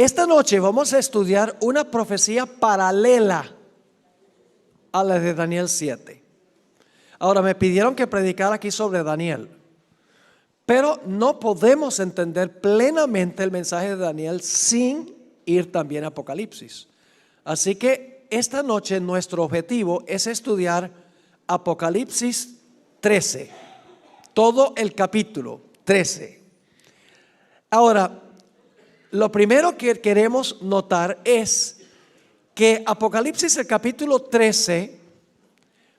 Esta noche vamos a estudiar una profecía paralela a la de Daniel 7. Ahora me pidieron que predicara aquí sobre Daniel, pero no podemos entender plenamente el mensaje de Daniel sin ir también a Apocalipsis. Así que esta noche nuestro objetivo es estudiar Apocalipsis 13, todo el capítulo 13. Ahora, lo primero que queremos notar es que Apocalipsis, el capítulo 13,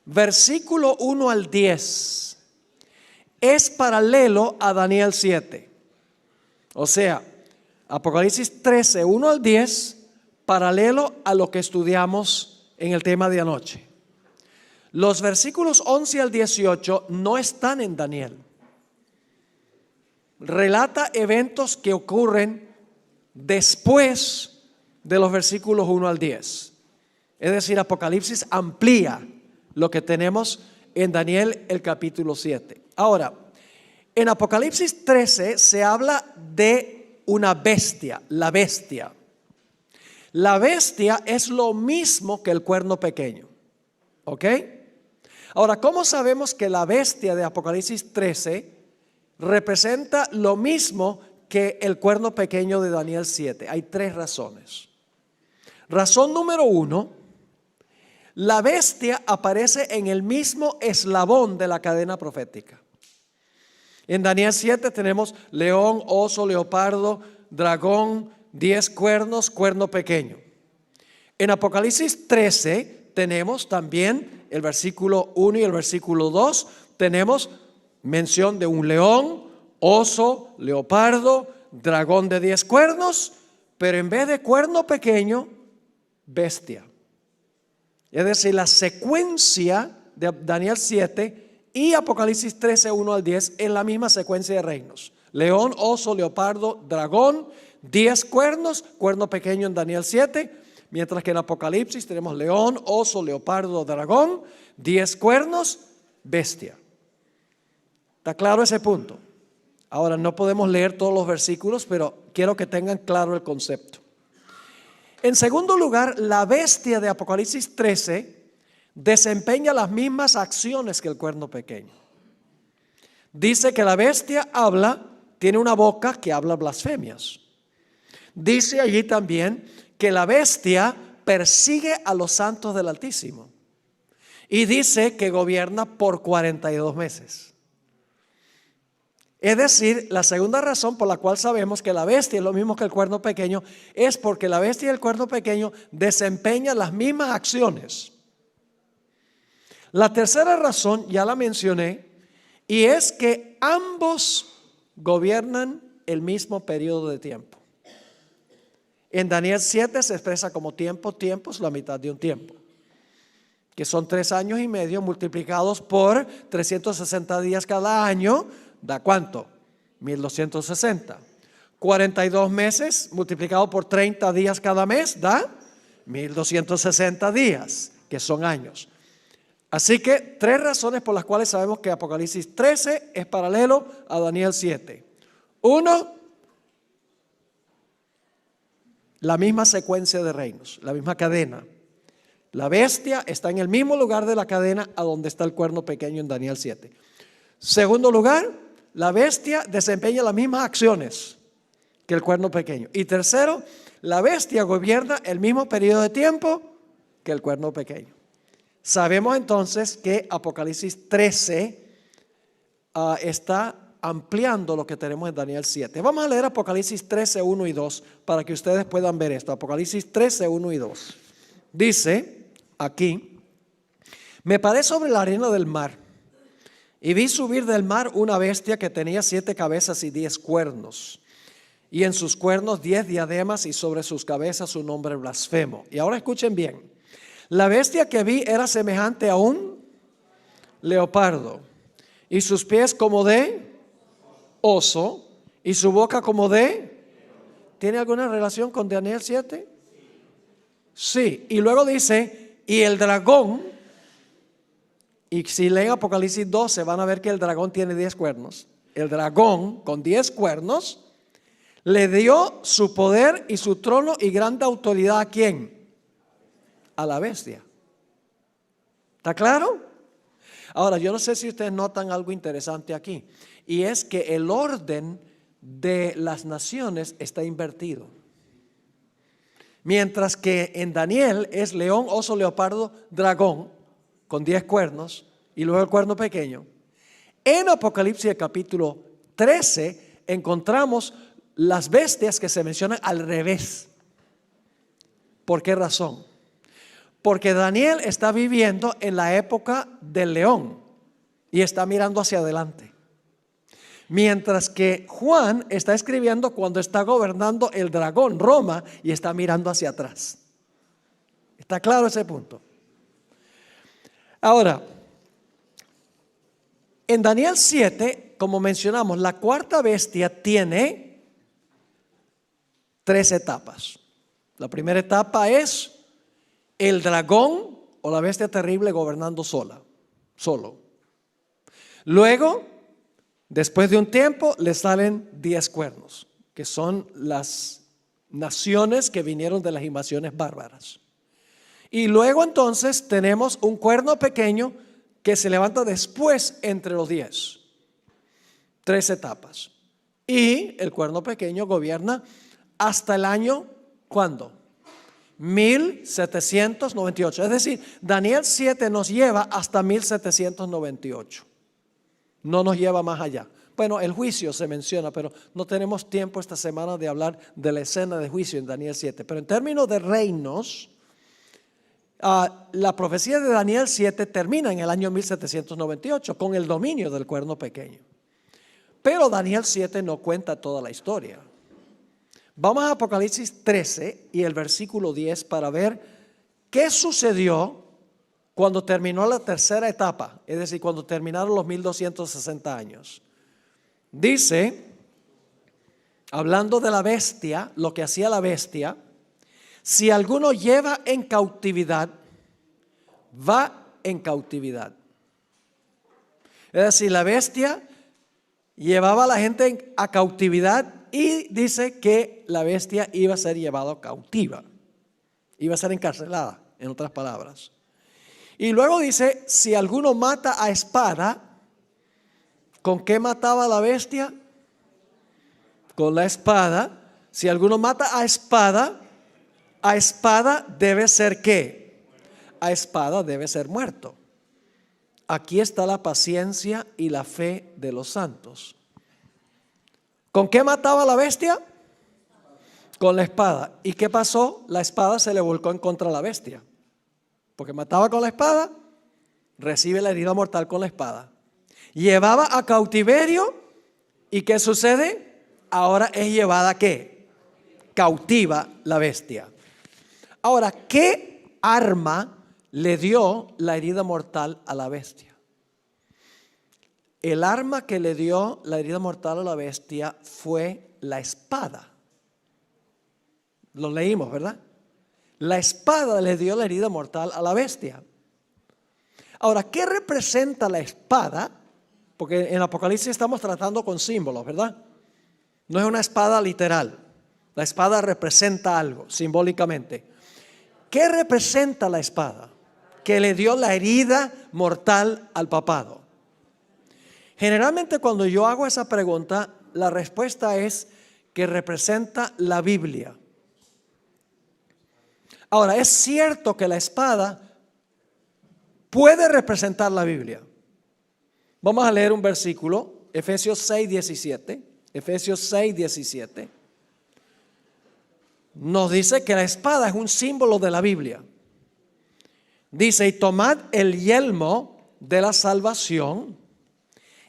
versículo 1 al 10, es paralelo a Daniel 7. O sea, Apocalipsis 13, 1 al 10, paralelo a lo que estudiamos en el tema de anoche. Los versículos 11 al 18 no están en Daniel. Relata eventos que ocurren después de los versículos 1 al 10. Es decir, Apocalipsis amplía lo que tenemos en Daniel el capítulo 7. Ahora, en Apocalipsis 13 se habla de una bestia, la bestia. La bestia es lo mismo que el cuerno pequeño. ¿Ok? Ahora, ¿cómo sabemos que la bestia de Apocalipsis 13 representa lo mismo que el cuerno pequeño de Daniel 7? Hay tres razones. Razón número 1, la bestia aparece en el mismo eslabón de la cadena profética. En Daniel 7 tenemos león, oso, leopardo, dragón, 10 cuernos, cuerno pequeño. En Apocalipsis 13 tenemos también el versículo 1 y el versículo 2, tenemos mención de un león, oso, leopardo, dragón de 10 cuernos, pero en vez de cuerno pequeño, bestia. Es decir, la secuencia de Daniel 7 y Apocalipsis 13, 1 al 10 es la misma secuencia de reinos. León, oso, leopardo, dragón, 10 cuernos, cuerno pequeño en Daniel 7, mientras que en Apocalipsis tenemos león, oso, leopardo, dragón, 10 cuernos, bestia. ¿Está claro ese punto? Ahora no podemos leer todos los versículos, pero quiero que tengan claro el concepto. En segundo lugar, la bestia de Apocalipsis 13 desempeña las mismas acciones que el cuerno pequeño. Dice que la bestia tiene una boca que habla blasfemias. Dice allí también que la bestia persigue a los santos del Altísimo. Y dice que gobierna por 42 meses. Es decir, la segunda razón por la cual sabemos que la bestia es lo mismo que el cuerno pequeño es porque la bestia y el cuerno pequeño desempeñan las mismas acciones. La tercera razón ya la mencioné, y es que ambos gobiernan el mismo periodo de tiempo. En Daniel 7 se expresa como tiempo es la mitad de un tiempo, que son 3 años y medio multiplicados por 360 días cada año. ¿Da cuánto? 1260. 42 meses multiplicado por 30 días cada mes da 1260 días, que son años. Así que 3 razones por las cuales sabemos que Apocalipsis 13 es paralelo a Daniel 7. 1, la misma secuencia de reinos, la misma cadena. La bestia está en el mismo lugar de la cadena a donde está el cuerno pequeño en Daniel 7. Segundo lugar, la bestia desempeña las mismas acciones que el cuerno pequeño. Y tercero, la bestia gobierna el mismo periodo de tiempo que el cuerno pequeño. Sabemos entonces que Apocalipsis 13 está ampliando lo que tenemos en Daniel 7. Vamos a leer Apocalipsis 13, 1 y 2 para que ustedes puedan ver esto. Apocalipsis 13, 1 y 2. Dice aquí: me paré sobre la arena del mar y vi subir del mar una bestia que tenía 7 cabezas y 10 cuernos, y en sus cuernos 10 diademas, y sobre sus cabezas un nombre blasfemo. Y ahora escuchen bien: la bestia que vi era semejante a un leopardo, y sus pies como de oso, y su boca como de... ¿Tiene alguna relación con Daniel 7? Sí. Y luego dice: y el dragón, y si leen Apocalipsis 12 van a ver que el dragón tiene 10 cuernos. El dragón con 10 cuernos Le dio su poder y su trono y grande autoridad ¿a quién? A la bestia. ¿Está claro? Ahora, yo no sé si ustedes notan algo interesante aquí, y es que el orden de las naciones está invertido. Mientras que en Daniel es león, oso, leopardo, dragón, con 10 cuernos, y luego el cuerno pequeño. En Apocalipsis capítulo 13 encontramos las bestias que se mencionan al revés. ¿Por qué razón? Porque Daniel está viviendo en la época del león y está mirando hacia adelante. Mientras que Juan está escribiendo cuando está gobernando el dragón, Roma, y está mirando hacia atrás. ¿Está claro ese punto? Ahora, en Daniel 7, como mencionamos, la cuarta bestia tiene 3 etapas. La primera etapa es el dragón o la bestia terrible gobernando solo. Luego, después de un tiempo, le salen 10 cuernos, que son las naciones que vinieron de las invasiones bárbaras. Y luego entonces tenemos un cuerno pequeño que se levanta después entre los 10. 3 etapas. Y el cuerno pequeño gobierna hasta el año, ¿cuándo? 1798. Es decir, Daniel 7 nos lleva hasta 1798. No nos lleva más allá. Bueno, el juicio se menciona, pero no tenemos tiempo esta semana de hablar de la escena de juicio en Daniel 7. Pero en términos de reinos, la profecía de Daniel 7 termina en el año 1798 con el dominio del cuerno pequeño. Pero Daniel 7 no cuenta toda la historia. Vamos a Apocalipsis 13 y el versículo 10 para ver qué sucedió cuando terminó la tercera etapa, es decir, cuando terminaron los 1260 años. Dice, hablando de la bestia, lo que hacía la bestia: si alguno lleva en cautividad, va en cautividad. Es decir, la bestia llevaba a la gente a cautividad y dice que la bestia iba a ser llevada cautiva, iba a ser encarcelada, en otras palabras. Y luego dice, si alguno mata a espada, ¿con qué mataba la bestia? Con la espada. Si alguno mata a espada debe ser ¿qué? A espada debe ser muerto. Aquí está la paciencia y la fe de los santos. ¿Con qué mataba la bestia? Con la espada. ¿Y qué pasó? La espada se le volcó en contra de la bestia. Porque mataba con la espada, recibe la herida mortal con la espada. Llevaba a cautiverio, ¿y qué sucede? Ahora es llevada ¿qué? Cautiva la bestia. Ahora, ¿qué arma le dio la herida mortal a la bestia? El arma que le dio la herida mortal a la bestia fue la espada. Lo leímos, ¿verdad? La espada le dio la herida mortal a la bestia. Ahora, ¿qué representa la espada? Porque en Apocalipsis estamos tratando con símbolos, ¿verdad? No es una espada literal. La espada representa algo simbólicamente. ¿Qué representa la espada? Que le dio la herida mortal al papado. Generalmente cuando yo hago esa pregunta, la respuesta es que representa la Biblia. Ahora, es cierto que la espada puede representar la Biblia. Vamos a leer un versículo, Efesios 6:17. Efesios 6:17. Nos dice que la espada es un símbolo de la Biblia. Dice, y tomad el yelmo de la salvación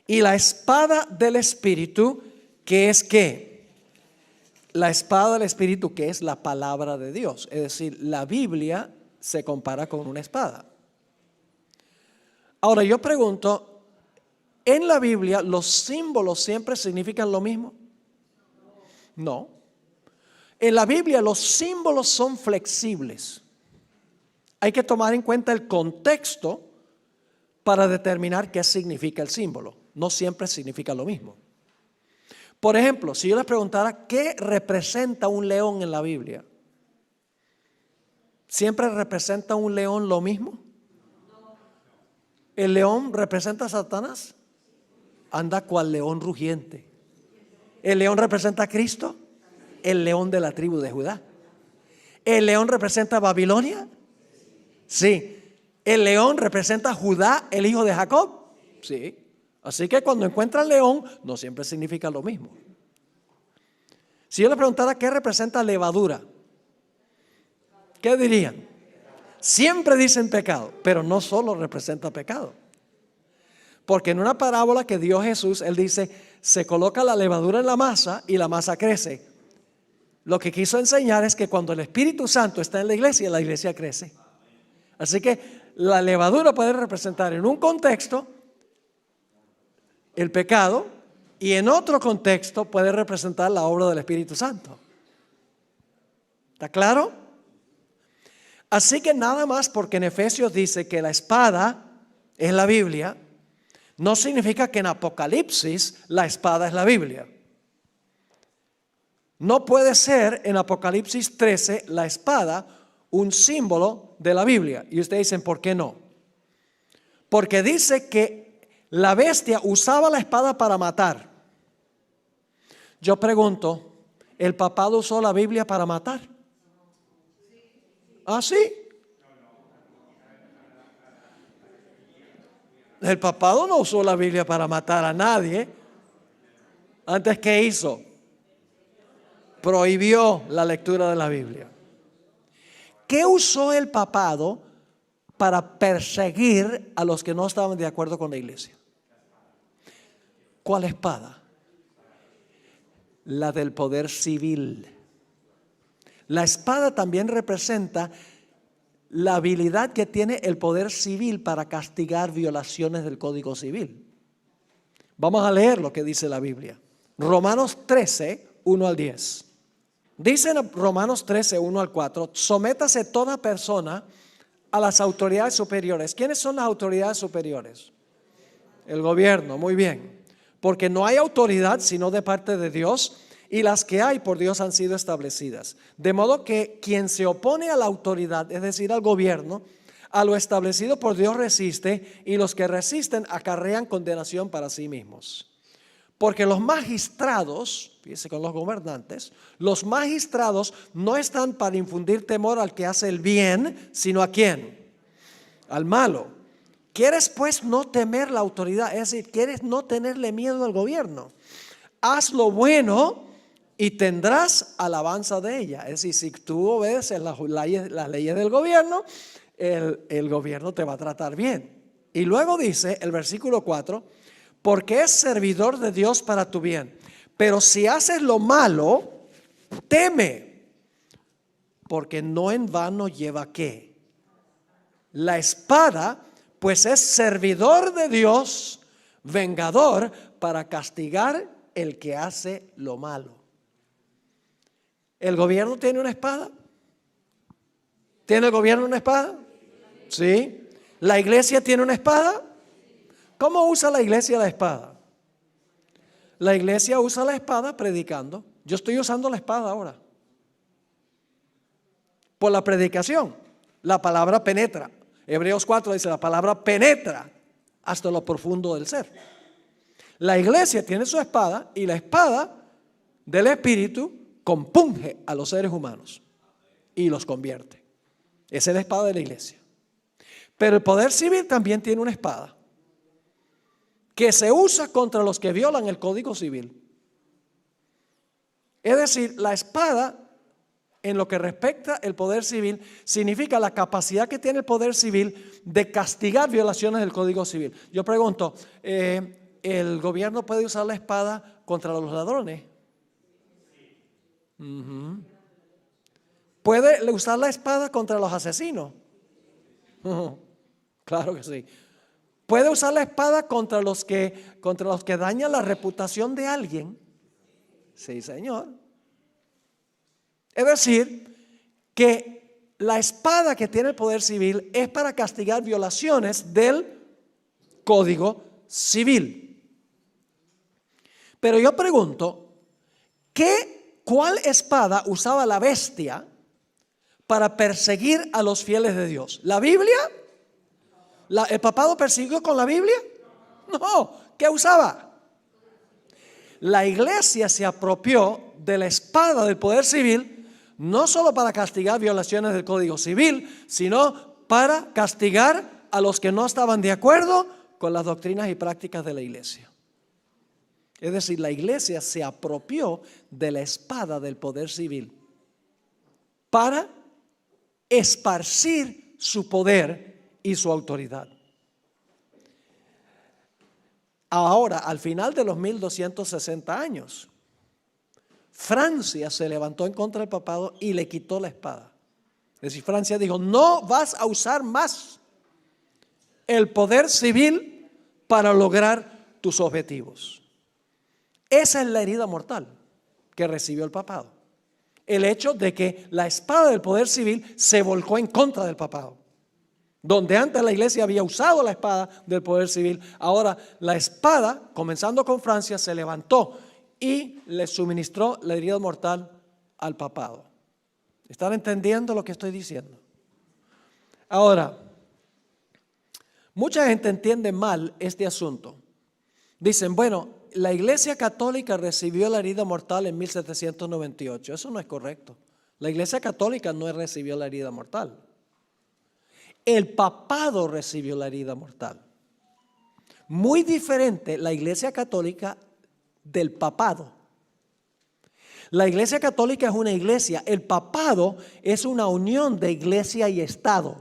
y la espada del Espíritu, que es ¿qué? La espada del Espíritu, que es la palabra de Dios. Es decir, la Biblia se compara con una espada. Ahora yo pregunto, ¿en la Biblia los símbolos siempre significan lo mismo? No. En la Biblia los símbolos son flexibles. Hay que tomar en cuenta el contexto para determinar qué significa el símbolo. No siempre significa lo mismo. Por ejemplo, si yo les preguntara qué representa un león en la Biblia, ¿siempre representa un león lo mismo? ¿El león representa a Satanás? Anda cual león rugiente. ¿El león representa a Cristo? El león de la tribu de Judá. ¿El león representa a Babilonia? Sí. ¿El león representa a Judá, el hijo de Jacob? Sí. Así que cuando encuentran león, no siempre significa lo mismo. Si yo le preguntara qué representa levadura, ¿qué dirían? Siempre dicen pecado, pero no solo representa pecado. Porque en una parábola que dio Jesús, Él dice, se coloca la levadura en la masa y la masa crece. Lo que quiso enseñar es que cuando el Espíritu Santo está en la iglesia crece. Así que la levadura puede representar en un contexto el pecado y en otro contexto puede representar la obra del Espíritu Santo. ¿Está claro? Así que nada más porque en Efesios dice que la espada es la Biblia, no significa que en Apocalipsis la espada es la Biblia. No puede ser en Apocalipsis 13 la espada un símbolo de la Biblia. Y ustedes dicen, ¿por qué no? Porque dice que la bestia usaba la espada para matar. Yo pregunto, ¿el papado usó la Biblia para matar? ¿Ah, sí? El papado no usó la Biblia para matar a nadie. Antes, ¿qué hizo? Prohibió la lectura de la Biblia. ¿Qué usó el papado para perseguir a los que no estaban de acuerdo con la iglesia? ¿Cuál espada? La del poder civil. La espada también representa la habilidad que tiene el poder civil para castigar violaciones del Código Civil. Vamos a leer lo que dice la Biblia. Romanos 13, 1 al 10. Dice en Romanos 13, 1 al 4, sométase toda persona a las autoridades superiores. ¿Quiénes son las autoridades superiores? El gobierno, muy bien. Porque no hay autoridad sino de parte de Dios, y las que hay por Dios han sido establecidas. De modo que quien se opone a la autoridad, es decir, al gobierno, a lo establecido por Dios resiste, y los que resisten acarrean condenación para sí mismos. Porque los magistrados, fíjese con los gobernantes, los magistrados no están para infundir temor al que hace el bien, sino ¿a quién? Al malo. ¿Quieres pues no temer la autoridad? Es decir, ¿quieres no tenerle miedo al gobierno? Haz lo bueno y tendrás alabanza de ella. Es decir, si tú obedeces las leyes del gobierno, el gobierno te va a tratar bien. Y luego dice el versículo 4, porque es servidor de Dios para tu bien. Pero si haces lo malo, teme, porque no en vano lleva ¿qué? La espada, pues es servidor de Dios, vengador para castigar el que hace lo malo. ¿El gobierno tiene una espada? ¿Tiene el gobierno una espada? Sí. ¿La iglesia tiene una espada? ¿Cómo usa la iglesia la espada? La iglesia usa la espada predicando. Yo estoy usando la espada ahora. Por la predicación. La palabra penetra. Hebreos 4 dice, la palabra penetra hasta lo profundo del ser. La iglesia tiene su espada y la espada del Espíritu compunge a los seres humanos y los convierte. Esa es la espada de la iglesia. Pero el poder civil también tiene una espada que se usa contra los que violan el Código Civil. Es decir, la espada, en lo que respecta el poder civil, significa la capacidad que tiene el poder civil de castigar violaciones del Código Civil. Yo pregunto, ¿el gobierno puede usar la espada contra los ladrones? ¿Puede usar la espada contra los asesinos? Claro que sí. ¿Puede usar la espada contra los que dañan la reputación de alguien? Sí, señor. Es decir, que la espada que tiene el poder civil es para castigar violaciones del Código Civil. Pero yo pregunto, ¿Cuál espada usaba la bestia para perseguir a los fieles de Dios? ¿La Biblia? ¿El papado persiguió con la Biblia? No. ¿Qué usaba? La iglesia se apropió de la espada del poder civil, no solo para castigar violaciones del Código Civil, sino para castigar a los que no estaban de acuerdo con las doctrinas y prácticas de la iglesia. Es decir, la iglesia se apropió de la espada del poder civil para esparcir su poder y su autoridad. Ahora, al final de los 1260 años, Francia se levantó en contra del papado y le quitó la espada. Es decir, Francia dijo: no vas a usar más el poder civil para lograr tus objetivos. Esa es la herida mortal que recibió el papado. El hecho de que la espada del poder civil se volcó en contra del papado. Donde antes la iglesia había usado la espada del poder civil, ahora la espada, comenzando con Francia, se levantó y le suministró la herida mortal al papado. ¿Están entendiendo lo que estoy diciendo? Ahora, mucha gente entiende mal este asunto. Dicen: bueno, la iglesia católica recibió la herida mortal en 1798. Eso no es correcto. La iglesia católica no recibió la herida mortal. El papado recibió la herida mortal. Muy diferente la iglesia católica del papado. La iglesia católica es una iglesia, el papado es una unión de iglesia y Estado.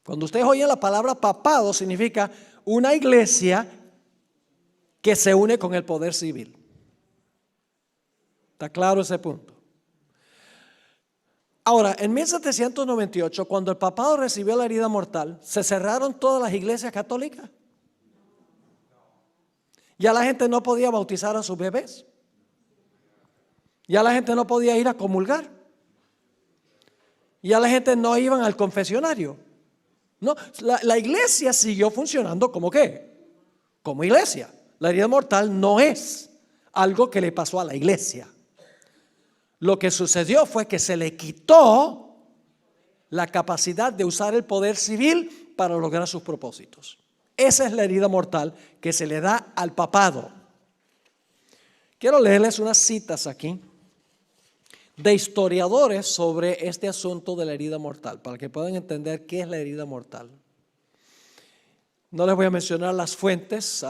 Cuando ustedes oyen la palabra papado, significa una iglesia que se une con el poder civil. ¿Está claro ese punto? Ahora, en 1798, cuando el papado recibió la herida mortal, ¿se cerraron todas las iglesias católicas? Ya la gente no podía bautizar a sus bebés. Ya la gente no podía ir a comulgar. Ya la gente no iba al confesionario. No, la iglesia siguió funcionando como ¿qué? Como iglesia. La herida mortal no es algo que le pasó a la iglesia. Lo que sucedió fue que se le quitó la capacidad de usar el poder civil para lograr sus propósitos. Esa es la herida mortal que se le da al papado. Quiero leerles unas citas aquí de historiadores sobre este asunto de la herida mortal, para que puedan entender qué es la herida mortal. No les voy a mencionar las fuentes.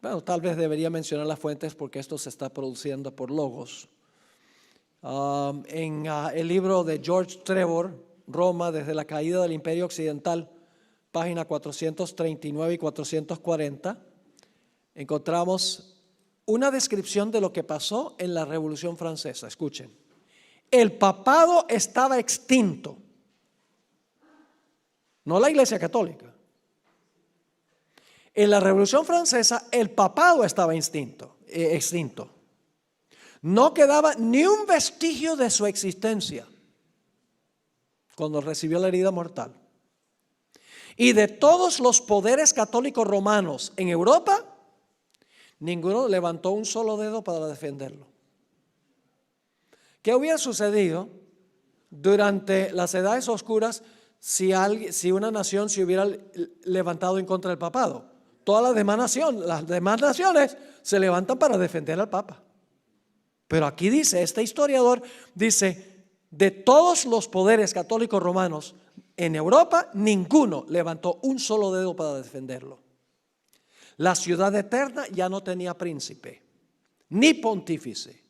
Bueno, tal vez debería mencionar las fuentes porque esto se está produciendo por Logos. En el libro de George Trevor, Roma desde la caída del Imperio Occidental, página 439 y 440, encontramos una descripción de lo que pasó en la Revolución Francesa. Escuchen: el papado estaba extinto, no la Iglesia Católica. En la Revolución Francesa el papado estaba extinto. No quedaba ni un vestigio de su existencia cuando recibió la herida mortal. Y de todos los poderes católicos romanos en Europa, ninguno levantó un solo dedo para defenderlo. ¿Qué hubiera sucedido durante las edades oscuras si una nación se hubiera levantado en contra del papado? Todas las demás naciones se levantan para defender al Papa. Pero aquí dice, este historiador dice, de todos los poderes católicos romanos en Europa, ninguno levantó un solo dedo para defenderlo. La ciudad eterna ya no tenía príncipe, ni pontífice.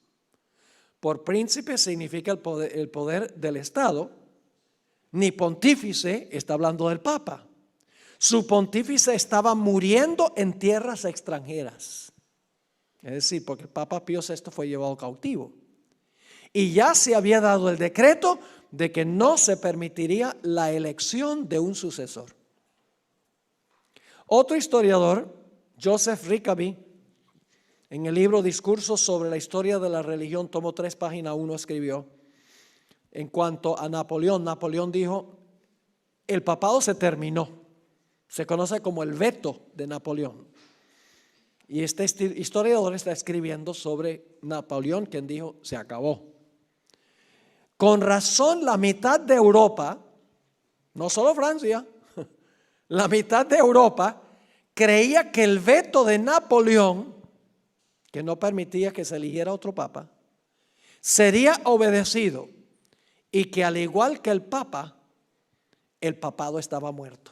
Por príncipe significa el poder del Estado, ni pontífice está hablando del Papa. Su pontífice estaba muriendo en tierras extranjeras. Es decir, porque el Papa Pío VI fue llevado cautivo. Y ya se había dado el decreto de que no se permitiría la elección de un sucesor. Otro historiador, Joseph Rickaby, en el libro Discursos sobre la historia de la religión, tomo 3, página 1, escribió, en cuanto a Napoleón dijo, el papado se terminó. Se conoce como el veto de Napoleón. Y este historiador está escribiendo sobre Napoleón, quien dijo, se acabó. Con razón, la mitad de Europa, no solo Francia, la mitad de Europa creía que el veto de Napoleón, que no permitía que se eligiera otro papa, sería obedecido y que al igual que el papa, el papado estaba muerto.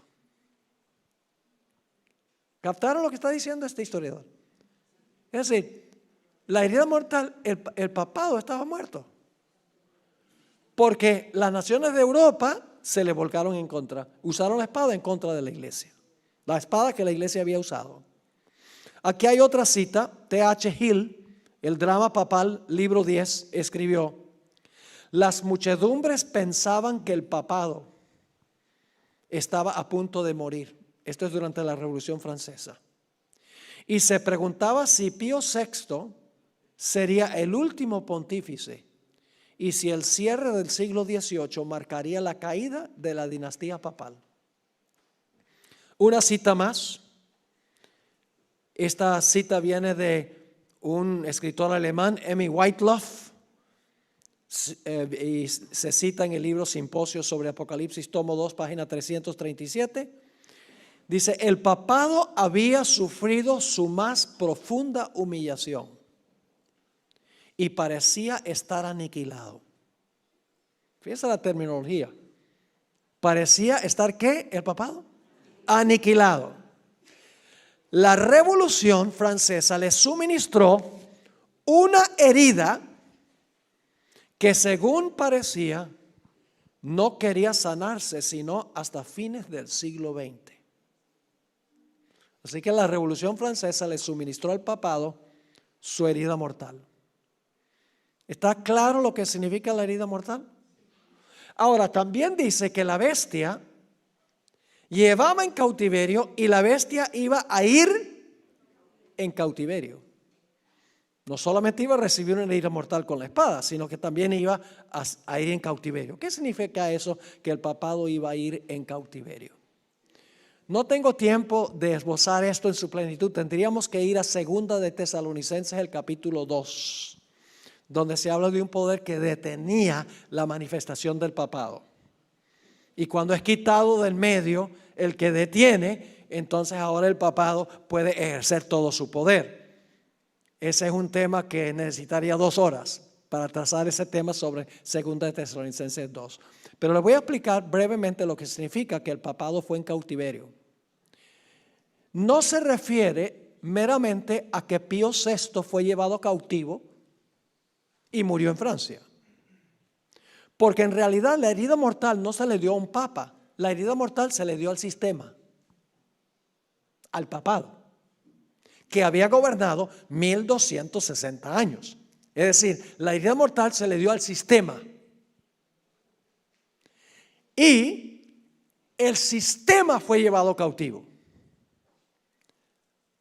¿Captaron lo que está diciendo este historiador? Es decir, la herida mortal, el papado estaba muerto. Porque las naciones de Europa se le volcaron en contra, usaron la espada en contra de la iglesia. La espada que la iglesia había usado. Aquí hay otra cita, T.H. Hill, el drama papal, libro 10, escribió: las muchedumbres pensaban que el papado estaba a punto de morir. Esto es durante la Revolución Francesa. Y se preguntaba si Pío VI sería el último pontífice y si el cierre del siglo XVIII marcaría la caída de la dinastía papal. Una cita más. Esta cita viene de un escritor alemán, Emmy Whiteloff, y se cita en el libro Simposio sobre Apocalipsis, tomo 2, página 337. Dice, el papado había sufrido su más profunda humillación y parecía estar aniquilado. Fíjense la terminología. Parecía estar, ¿qué? El papado aniquilado. La Revolución Francesa le suministró una herida que, según parecía, no quería sanarse sino hasta fines del siglo XX. Así que la Revolución Francesa le suministró al papado su herida mortal. ¿Está claro lo que significa la herida mortal? Ahora, también dice que la bestia llevaba en cautiverio y la bestia iba a ir en cautiverio. No solamente iba a recibir una herida mortal con la espada, sino que también iba a ir en cautiverio. ¿Qué significa eso? Que el papado iba a ir en cautiverio. No tengo tiempo de esbozar esto en su plenitud. Tendríamos que ir a 2 de Tesalonicenses, el capítulo 2, donde se habla de un poder que detenía la manifestación del papado. Y cuando es quitado del medio el que detiene, entonces ahora el papado puede ejercer todo su poder. Ese es un tema que necesitaría 2 horas para trazar ese tema sobre 2 de Tesalonicenses 2. Pero les voy a explicar brevemente lo que significa que el papado fue en cautiverio. No se refiere meramente a que Pío VI fue llevado cautivo y murió en Francia. Porque en realidad la herida mortal no se le dio a un papa, la herida mortal se le dio al sistema, al papado, que había gobernado 1260 años. Es decir, la herida mortal se le dio al sistema. Y el sistema fue llevado cautivo.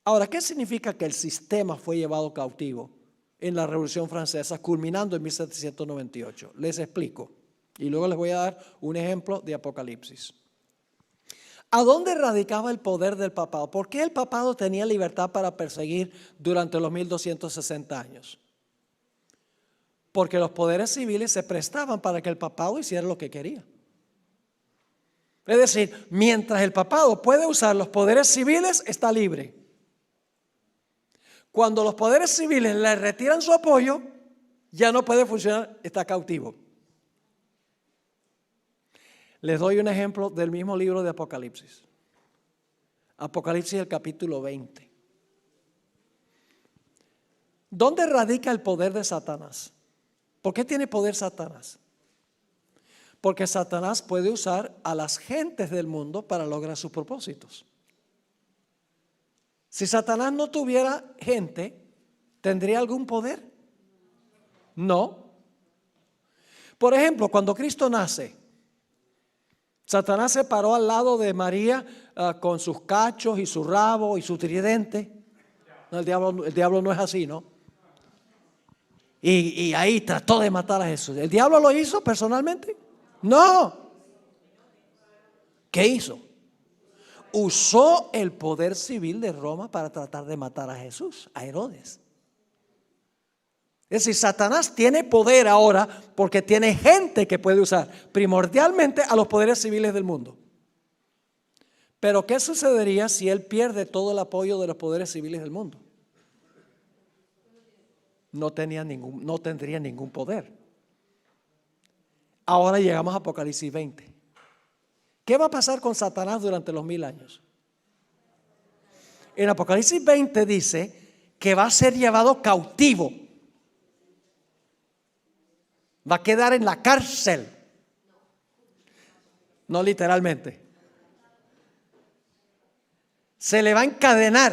Ahora, ¿qué significa que el sistema fue llevado cautivo en la Revolución Francesa, culminando en 1798? Les explico y luego les voy a dar un ejemplo de Apocalipsis. ¿A dónde radicaba el poder del papado? ¿Por qué el papado tenía libertad para perseguir durante los 1260 años? Porque los poderes civiles se prestaban para que el papado hiciera lo que quería. Es decir, mientras el papado puede usar los poderes civiles, está libre. Cuando los poderes civiles le retiran su apoyo, ya no puede funcionar, está cautivo. Les doy un ejemplo del mismo libro de Apocalipsis. Apocalipsis, el capítulo 20. ¿Dónde radica el poder de Satanás? ¿Por qué tiene poder Satanás? Porque Satanás puede usar a las gentes del mundo para lograr sus propósitos. Si Satanás no tuviera gente, ¿tendría algún poder? No. Por ejemplo, cuando Cristo nace, Satanás se paró al lado de María con sus cachos y su rabo y su tridente. No, el diablo no es así, ¿no? Y ahí trató de matar a Jesús. ¿El diablo lo hizo personalmente? No. ¿Qué hizo? usó el poder civil de Roma para tratar de matar a Jesús, a Herodes. Es decir, Satanás tiene poder ahora porque tiene gente que puede usar primordialmente a los poderes civiles del mundo. Pero ¿qué sucedería si él pierde todo el apoyo de los poderes civiles del mundo? No tendría ningún poder. Ahora llegamos a Apocalipsis 20. ¿Qué va a pasar con Satanás durante los 1000 años? En Apocalipsis 20 dice que va a ser llevado cautivo. Va a quedar en la cárcel. No literalmente. Se le va a encadenar.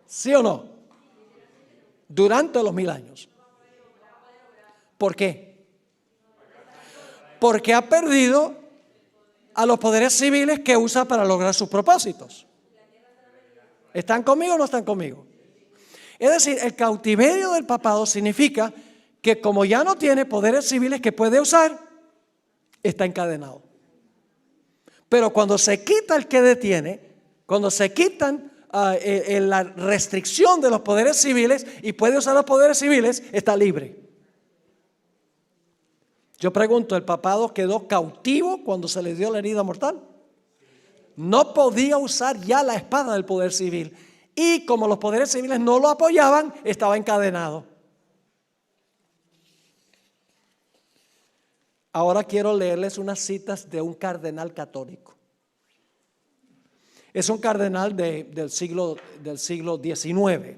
¿Sí o no? Durante los 1000 años. ¿Por qué? Porque ha perdido a los poderes civiles que usa para lograr sus propósitos. ¿Están conmigo o no están conmigo? Es decir, el cautiverio del papado significa que como ya no tiene poderes civiles que puede usar, está encadenado. Pero cuando se quita el que detiene, cuando se quitan la restricción de los poderes civiles y puede usar los poderes civiles, está libre. Yo pregunto, ¿el papado quedó cautivo cuando se le dio la herida mortal? No podía usar ya la espada del poder civil. Y como los poderes civiles no lo apoyaban, estaba encadenado. Ahora quiero leerles unas citas de un cardenal católico. Es un cardenal del siglo XIX.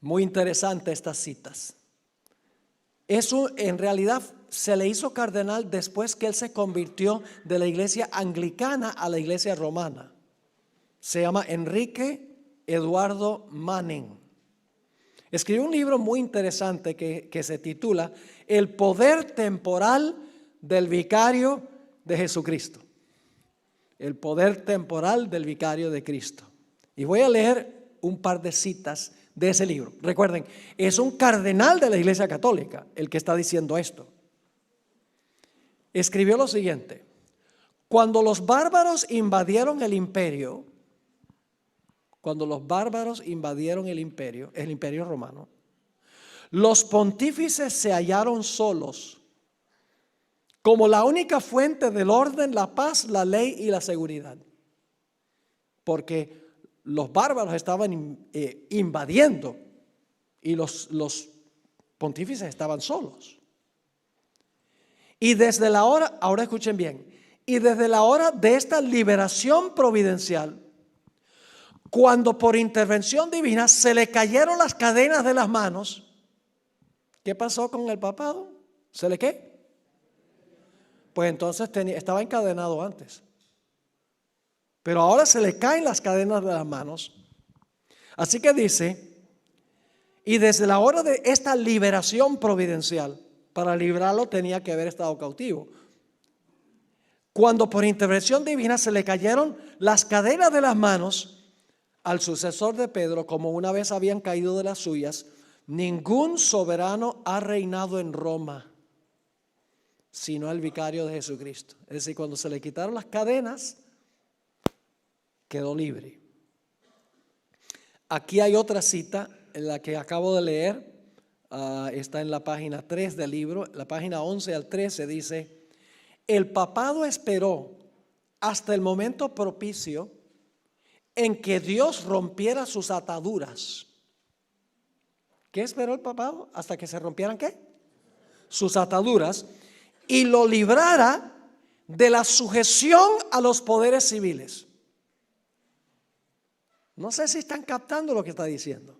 Muy interesante estas citas. En realidad se le hizo cardenal después que él se convirtió de la iglesia anglicana a la iglesia romana. Se llama Enrique Eduardo Manning. Escribió un libro muy interesante que se titula El poder temporal del vicario de Jesucristo. El poder temporal del vicario de Cristo. Y voy a leer un par de citas de ese libro. Recuerden, es un cardenal de la Iglesia Católica el que está diciendo esto. Escribió lo siguiente: cuando los bárbaros invadieron el imperio, el imperio romano, los pontífices se hallaron solos como la única fuente del orden, la paz, la ley y la seguridad. Porque los bárbaros estaban invadiendo y los pontífices estaban solos. Y desde la hora, ahora escuchen bien, y desde la hora de esta liberación providencial, cuando por intervención divina se le cayeron las cadenas de las manos, ¿qué pasó con el papado? ¿Se le qué? Pues entonces estaba encadenado antes. Pero ahora se le caen las cadenas de las manos. Así que dice, y desde la hora de esta liberación providencial, para librarlo tenía que haber estado cautivo. Cuando por intervención divina se le cayeron las cadenas de las manos al sucesor de Pedro, como una vez habían caído de las suyas, ningún soberano ha reinado en Roma, sino el vicario de Jesucristo. Es decir, cuando se le quitaron las cadenas, quedó libre. Aquí hay otra cita, en la que acabo de leer, está en la página 3 del libro, la página 11 al 13 dice: el papado esperó hasta el momento propicio en que Dios rompiera sus ataduras. ¿Qué esperó el papado? Hasta que se rompieran ¿qué? Sus ataduras, y lo librara de la sujeción a los poderes civiles. No sé si están captando lo que está diciendo.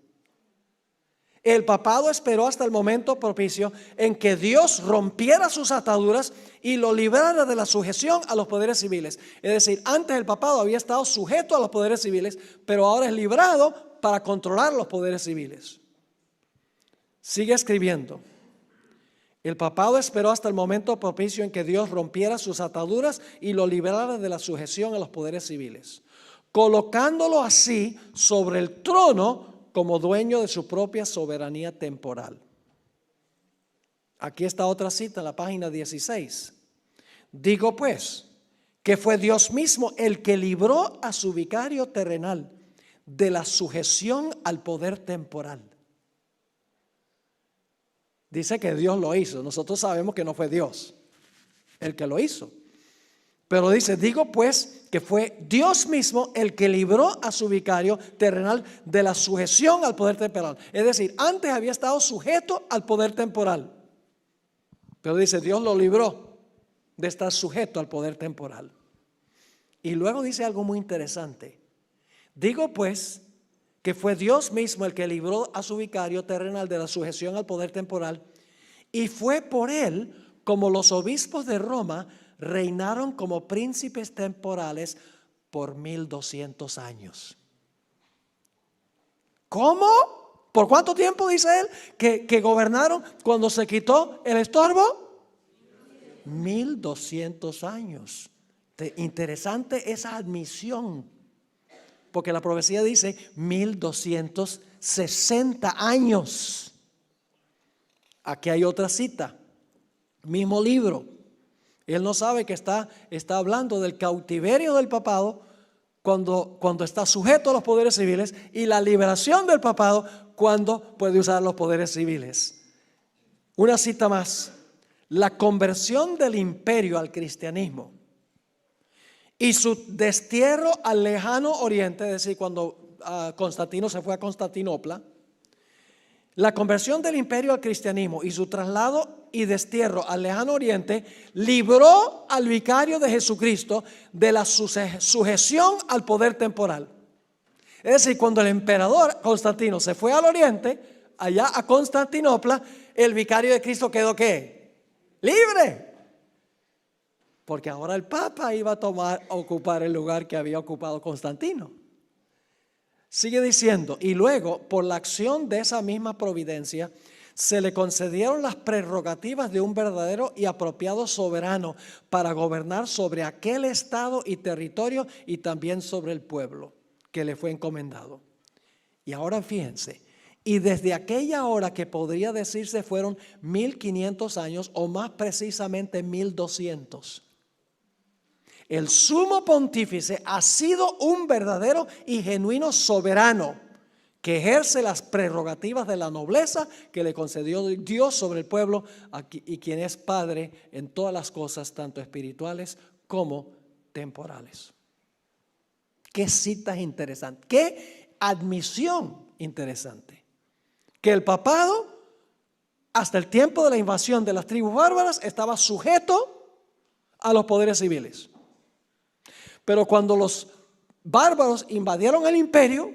El papado esperó hasta el momento propicio en que Dios rompiera sus ataduras y lo librara de la sujeción a los poderes civiles. Es decir, antes el papado había estado sujeto a los poderes civiles, pero ahora es librado para controlar los poderes civiles. Sigue escribiendo. El papado esperó hasta el momento propicio en que Dios rompiera sus ataduras y lo librara de la sujeción a los poderes civiles, colocándolo así sobre el trono como dueño de su propia soberanía temporal. Aquí está otra cita en la página 16. Digo pues que fue Dios mismo el que libró a su vicario terrenal de la sujeción al poder temporal. Dice que Dios lo hizo. Nosotros sabemos que no fue Dios el que lo hizo. Pero dice, digo pues que fue Dios mismo el que libró a su vicario terrenal de la sujeción al poder temporal. Es decir, antes había estado sujeto al poder temporal. Pero dice, Dios lo libró de estar sujeto al poder temporal. Y luego dice algo muy interesante. Digo pues que fue Dios mismo el que libró a su vicario terrenal de la sujeción al poder temporal, y fue por él como los obispos de Roma reinaron como príncipes temporales por 1200 años. ¿Cómo? ¿Por cuánto tiempo dice él que gobernaron cuando se quitó el estorbo? 1200 años. Interesante esa admisión, porque la profecía dice 1260 años. Aquí hay otra cita, mismo libro. Él no sabe que está hablando del cautiverio del papado cuando está sujeto a los poderes civiles, y la liberación del papado cuando puede usar los poderes civiles. Una cita más. La conversión del imperio al cristianismo y su destierro al lejano oriente, es decir, cuando Constantino se fue a Constantinopla, la conversión del imperio al cristianismo y su traslado y destierro al lejano oriente libró al vicario de Jesucristo de la sujeción al poder temporal. Es decir, cuando el emperador Constantino se fue al oriente, allá a Constantinopla, el vicario de Cristo quedó ¿qué? Libre. Porque ahora el Papa iba a ocupar el lugar que había ocupado Constantino. Sigue diciendo, y luego, por la acción de esa misma providencia, se le concedieron las prerrogativas de un verdadero y apropiado soberano para gobernar sobre aquel estado y territorio y también sobre el pueblo que le fue encomendado. Y ahora fíjense, y desde aquella hora que podría decirse fueron 1500 años, o más precisamente 1200. El sumo pontífice ha sido un verdadero y genuino soberano que ejerce las prerrogativas de la nobleza que le concedió Dios sobre el pueblo, y quien es Padre en todas las cosas, tanto espirituales como temporales. Qué citas interesantes, qué admisión interesante. Que el papado, hasta el tiempo de la invasión de las tribus bárbaras, estaba sujeto a los poderes civiles. Pero cuando los bárbaros invadieron el imperio,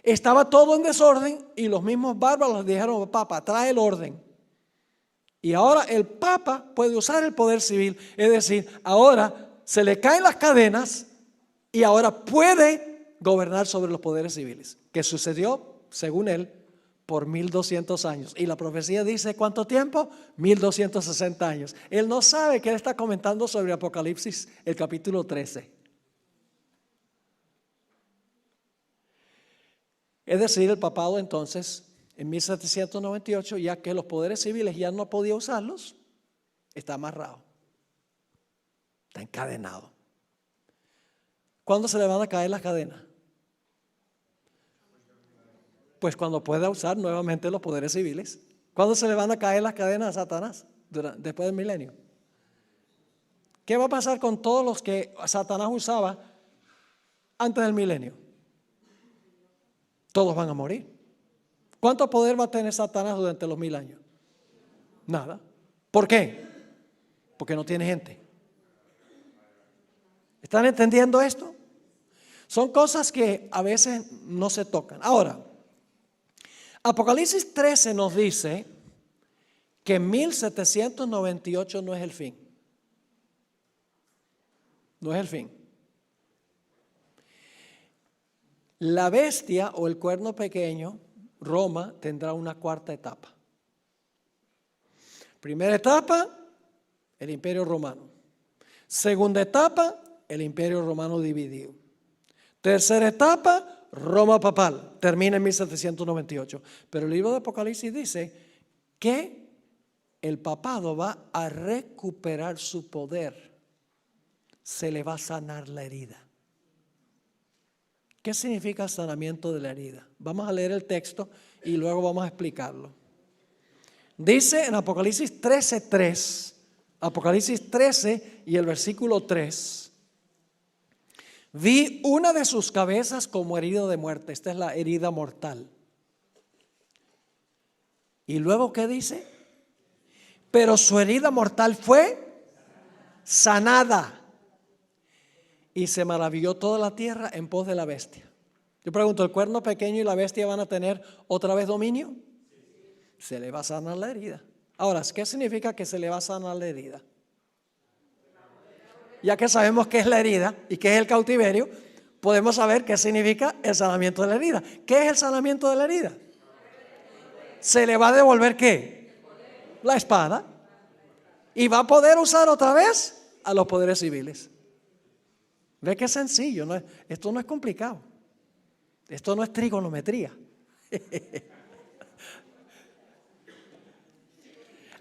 estaba todo en desorden, y los mismos bárbaros dijeron: Papa, trae el orden. Y ahora el Papa puede usar el poder civil, es decir, ahora se le caen las cadenas y ahora puede gobernar sobre los poderes civiles, que sucedió, según él, por 1200 años. Y la profecía dice, ¿cuánto tiempo? 1260 años. Él no sabe que él está comentando sobre Apocalipsis, el capítulo 13. Es decir, el papado entonces, en 1798, ya que los poderes civiles ya no podía usarlos, está amarrado, está encadenado. ¿Cuándo se le van a caer las cadenas? Pues cuando pueda usar nuevamente los poderes civiles. ¿Cuándo se le van a caer las cadenas a Satanás? Después del milenio. ¿Qué va a pasar con todos los que Satanás usaba antes del milenio? Todos van a morir. ¿Cuánto poder va a tener Satanás durante los 1000 años? Nada. ¿Por qué? Porque no tiene gente. ¿Están entendiendo esto? Son cosas que a veces no se tocan. Ahora, Apocalipsis 13 nos dice que 1798 no es el fin. No es el fin. La bestia o el cuerno pequeño, Roma, tendrá una cuarta etapa. Primera etapa, el Imperio Romano. Segunda etapa, el Imperio Romano dividido. Tercera etapa, Roma papal, termina en 1798. Pero el libro de Apocalipsis dice que el papado va a recuperar su poder se le va a sanar la herida. ¿Qué significa el sanamiento de la herida? Vamos a leer el texto y luego vamos a explicarlo. Dice en Apocalipsis 13:3, Apocalipsis 13 y el versículo 3, vi una de sus cabezas como herida de muerte. Esta es la herida mortal. Y luego, ¿qué dice? Pero su herida mortal fue sanada. Y se maravilló toda la tierra en pos de la bestia. Yo pregunto, ¿el cuerno pequeño y la bestia van a tener otra vez dominio? Se le va a sanar la herida. Ahora, ¿qué significa que se le va a sanar la herida? Ya que sabemos qué es la herida y qué es el cautiverio, podemos saber qué significa el sanamiento de la herida. ¿Qué es el sanamiento de la herida? ¿Se le va a devolver qué? La espada. Y va a poder usar otra vez a los poderes civiles. Ve que es sencillo, ¿no? Esto no es complicado. Esto no es trigonometría.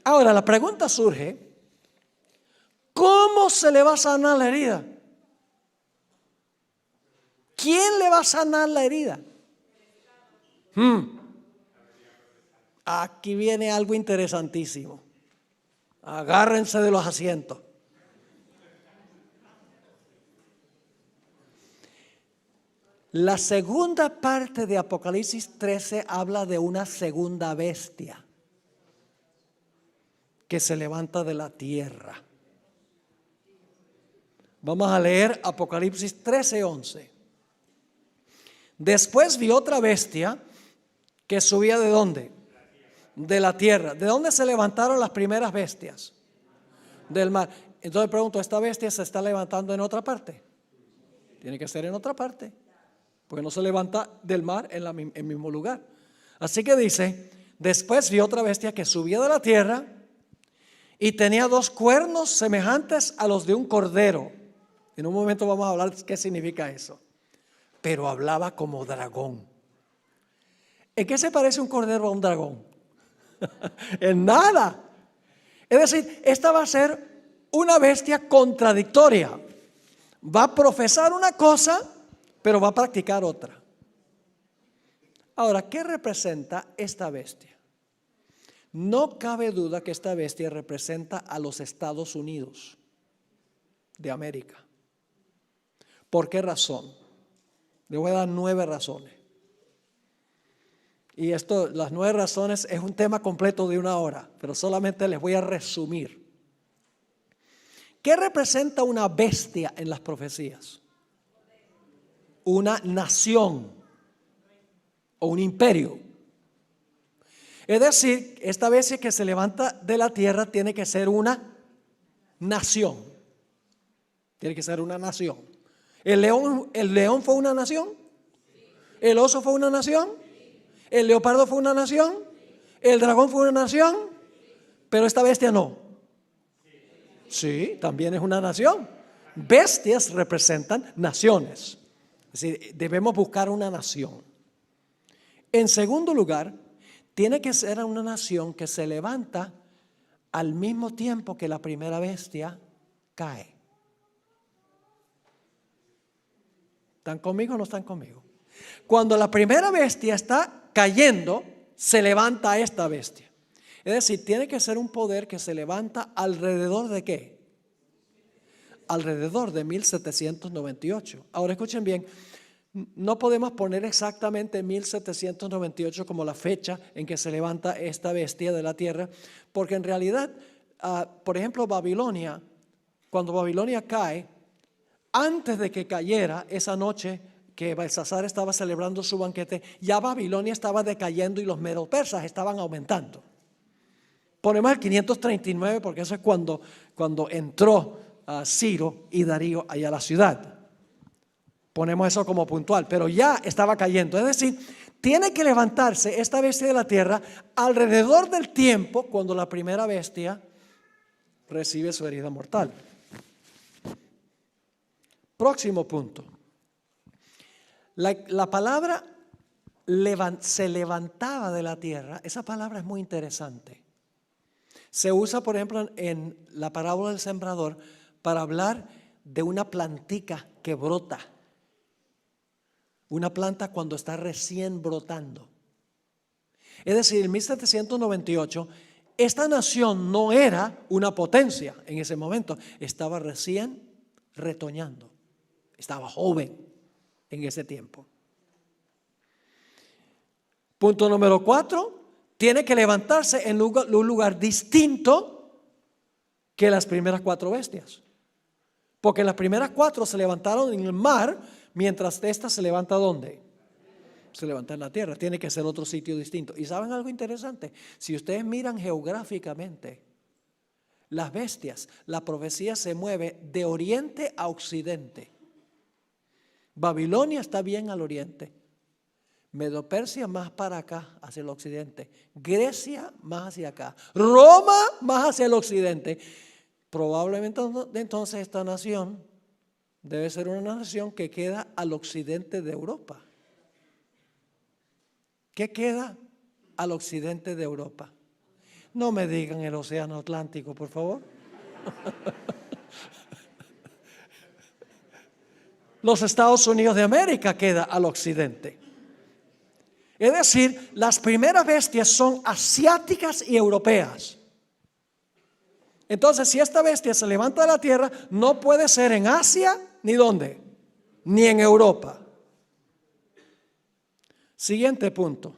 Ahora la pregunta surge, ¿cómo se le va a sanar la herida? ¿Quién le va a sanar la herida? Aquí viene algo interesantísimo. Agárrense de los asientos. La segunda parte de Apocalipsis 13 habla de una segunda bestia que se levanta de la tierra. Vamos a leer Apocalipsis 13:11. Después vi otra bestia que subía ¿de dónde? De la tierra. ¿De dónde se levantaron las primeras bestias? Del mar. Entonces pregunto, ¿esta bestia se está levantando en otra parte? Tiene que ser en otra parte, porque no se levanta del mar en el mismo lugar. Así que dice, después vi otra bestia que subía de la tierra y tenía 2 cuernos semejantes a los de un cordero. En un momento vamos a hablar qué significa eso. Pero hablaba como dragón. ¿En qué se parece un cordero a un dragón? En nada. Es decir, esta va a ser una bestia contradictoria. Va a profesar una cosa, pero va a practicar otra. Ahora, ¿qué representa esta bestia? No cabe duda que esta bestia representa a los Estados Unidos de América. ¿Por qué razón? Le voy a dar 9 razones. Y esto, las 9 razones, es un tema completo de 1 hora, pero solamente les voy a resumir. ¿Qué representa una bestia en las profecías? Una nación o un imperio. Es decir, esta bestia que se levanta de la tierra tiene que ser una nación. Tiene que ser una nación. ¿El león fue una nación? ¿El oso fue una nación? ¿El leopardo fue una nación? ¿El dragón fue una nación? Pero esta bestia no. Sí, también es una nación. Bestias representan naciones. Es decir, debemos buscar una nación. En segundo lugar, tiene que ser una nación que se levanta al mismo tiempo que la primera bestia cae. ¿Están conmigo o no están conmigo? Cuando la primera bestia está cayendo, se levanta esta bestia. Es decir, tiene que ser un poder que se levanta alrededor de ¿qué? Alrededor de 1798. Ahora escuchen bien, no podemos poner exactamente 1798 como la fecha en que se levanta esta bestia de la tierra, porque en realidad, por ejemplo, Babilonia, cuando Babilonia cae, antes de que cayera esa noche que Belsasar estaba celebrando su banquete, ya Babilonia estaba decayendo y los medo-persas estaban aumentando. Ponemos el 539 porque eso es cuando entró Ciro y Darío allá a la ciudad. Ponemos eso como puntual, pero ya estaba cayendo. Es decir, tiene que levantarse esta bestia de la tierra alrededor del tiempo cuando la primera bestia recibe su herida mortal. Próximo punto. La palabra se levantaba de la tierra, esa palabra es muy interesante. Se usa, por ejemplo, en la parábola del sembrador para hablar de una plantica que brota. Una planta cuando está recién brotando. Es decir, en 1798, esta nación no era una potencia en ese momento. Estaba recién retoñando. Estaba joven en ese tiempo. Punto número 4. Tiene que levantarse en un lugar distinto que las primeras 4 bestias. Porque las primeras 4 se levantaron en el mar, mientras esta se levanta ¿dónde? Se levanta en la tierra. Tiene que ser otro sitio distinto. ¿Y saben algo interesante? Si ustedes miran geográficamente las bestias, la profecía se mueve de oriente a occidente. Babilonia está bien al oriente. Medo-Persia más para acá, hacia el occidente. Grecia más hacia acá. Roma más hacia el occidente. Probablemente entonces esta nación debe ser una nación que queda al occidente de Europa. ¿Qué queda al occidente de Europa? No me digan el océano Atlántico, por favor. Los Estados Unidos de América queda al occidente. Es decir, las primeras bestias son asiáticas y europeas. Entonces, si esta bestia se levanta de la tierra, no puede ser en Asia, ni dónde, ni en Europa. Siguiente punto.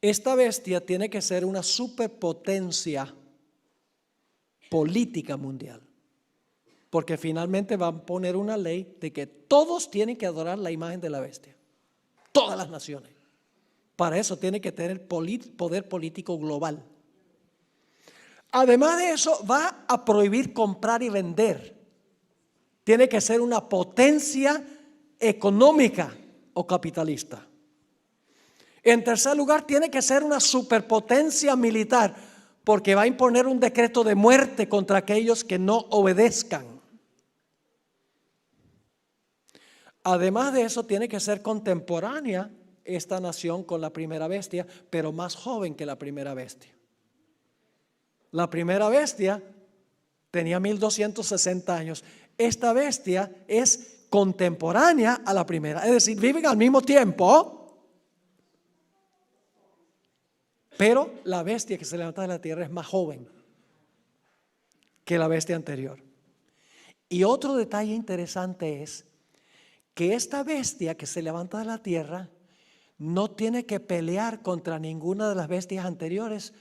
Esta bestia tiene que ser una superpotencia política mundial. Porque finalmente van a poner una ley de que todos tienen que adorar la imagen de la bestia. Todas las naciones. Para eso tiene que tener poder político global. Además de eso, va a prohibir comprar y vender. Tiene que ser una potencia económica o capitalista. En tercer lugar, tiene que ser una superpotencia militar, porque va a imponer un decreto de muerte contra aquellos que no obedezcan. Además de eso, tiene que ser contemporánea esta nación con la primera bestia, pero más joven que la primera bestia. La primera bestia tenía 1260 años. Esta bestia es contemporánea a la primera, es decir, viven al mismo tiempo, pero la bestia que se levanta de la tierra es más joven que la bestia anterior. Y otro detalle interesante es que esta bestia que se levanta de la tierra no tiene que pelear contra ninguna de las bestias anteriores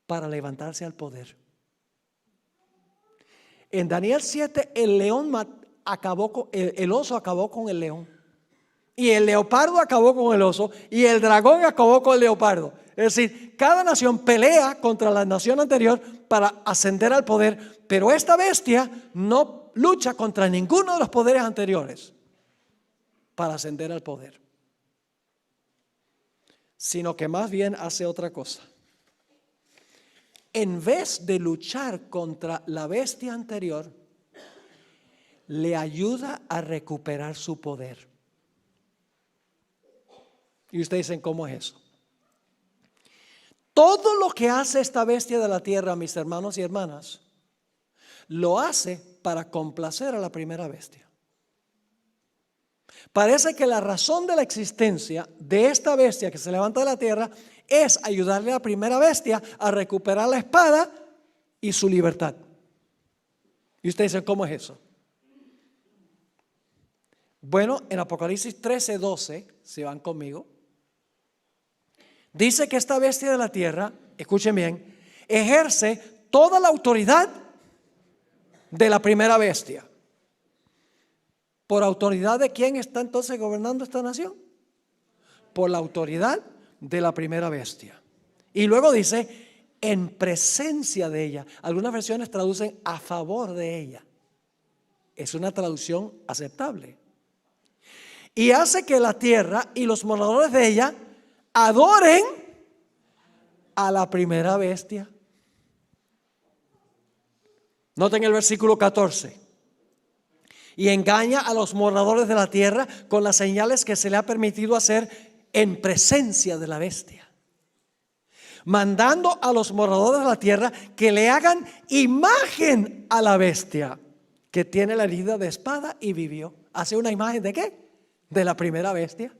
para levantarse al poder. En Daniel 7 el oso acabó con el león, y el leopardo acabó con el oso, y el dragón acabó con el leopardo. Es decir, cada nación pelea contra la nación anterior para ascender al poder, pero esta bestia no lucha contra ninguno de los poderes anteriores para ascender al poder, sino que más bien hace otra cosa. En vez de luchar contra la bestia anterior, le ayuda a recuperar su poder. Y ustedes dicen, ¿cómo es eso? Todo lo que hace esta bestia de la tierra, mis hermanos y hermanas, lo hace para complacer a la primera bestia. Parece que la razón de la existencia de esta bestia que se levanta de la tierra es ayudarle a la primera bestia a recuperar la espada y su libertad. Y ustedes dicen, ¿cómo es eso? Bueno, en Apocalipsis 13:12, si van conmigo, dice que esta bestia de la tierra, escuchen bien, ejerce toda la autoridad de la primera bestia. ¿Por autoridad de quién está entonces gobernando esta nación? Por la autoridad de la primera bestia. Y luego dice, en presencia de ella. Algunas versiones traducen a favor de ella. Es una traducción aceptable. Y hace que la tierra y los moradores de ella adoren a la primera bestia. Noten el versículo 14. Y engaña a los moradores de la tierra con las señales que se le ha permitido hacer en presencia de la bestia, mandando a los moradores de la tierra que le hagan imagen a la bestia que tiene la herida de espada y vivió. Hace una imagen ¿de qué? De la primera bestia.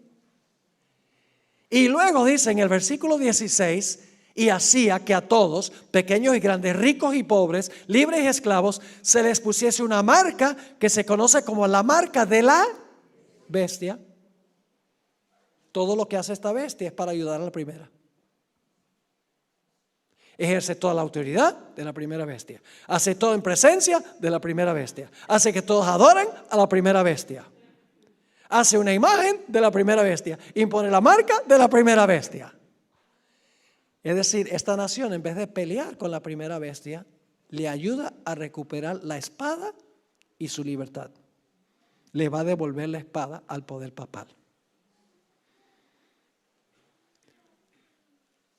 Y luego dice en el versículo 16, y hacía que a todos, pequeños y grandes, ricos y pobres, libres y esclavos, se les pusiese una marca que se conoce como la marca de la bestia. Todo lo que hace esta bestia es para ayudar a la primera. Ejerce toda la autoridad de la primera bestia. Hace todo en presencia de la primera bestia. Hace que todos adoren a la primera bestia. Hace una imagen de la primera bestia. Impone la marca de la primera bestia. Es decir, esta nación, en vez de pelear con la primera bestia, le ayuda a recuperar la espada y su libertad. Le va a devolver la espada al poder papal.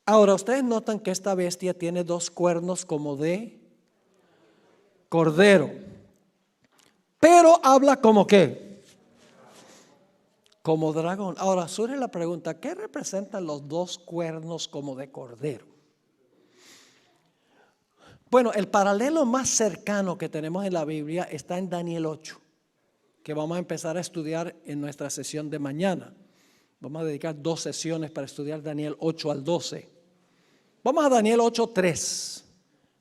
Ahora, ustedes notan que esta bestia tiene dos cuernos como de cordero, pero habla como ¿qué? Como dragón. Ahora surge la pregunta, ¿qué representan los dos cuernos como de cordero? Bueno, el paralelo más cercano que tenemos en la Biblia está en Daniel 8, que vamos a empezar a estudiar en nuestra sesión de mañana. Vamos a dedicar 2 sesiones para estudiar Daniel 8 al 12. Vamos a Daniel 8:3.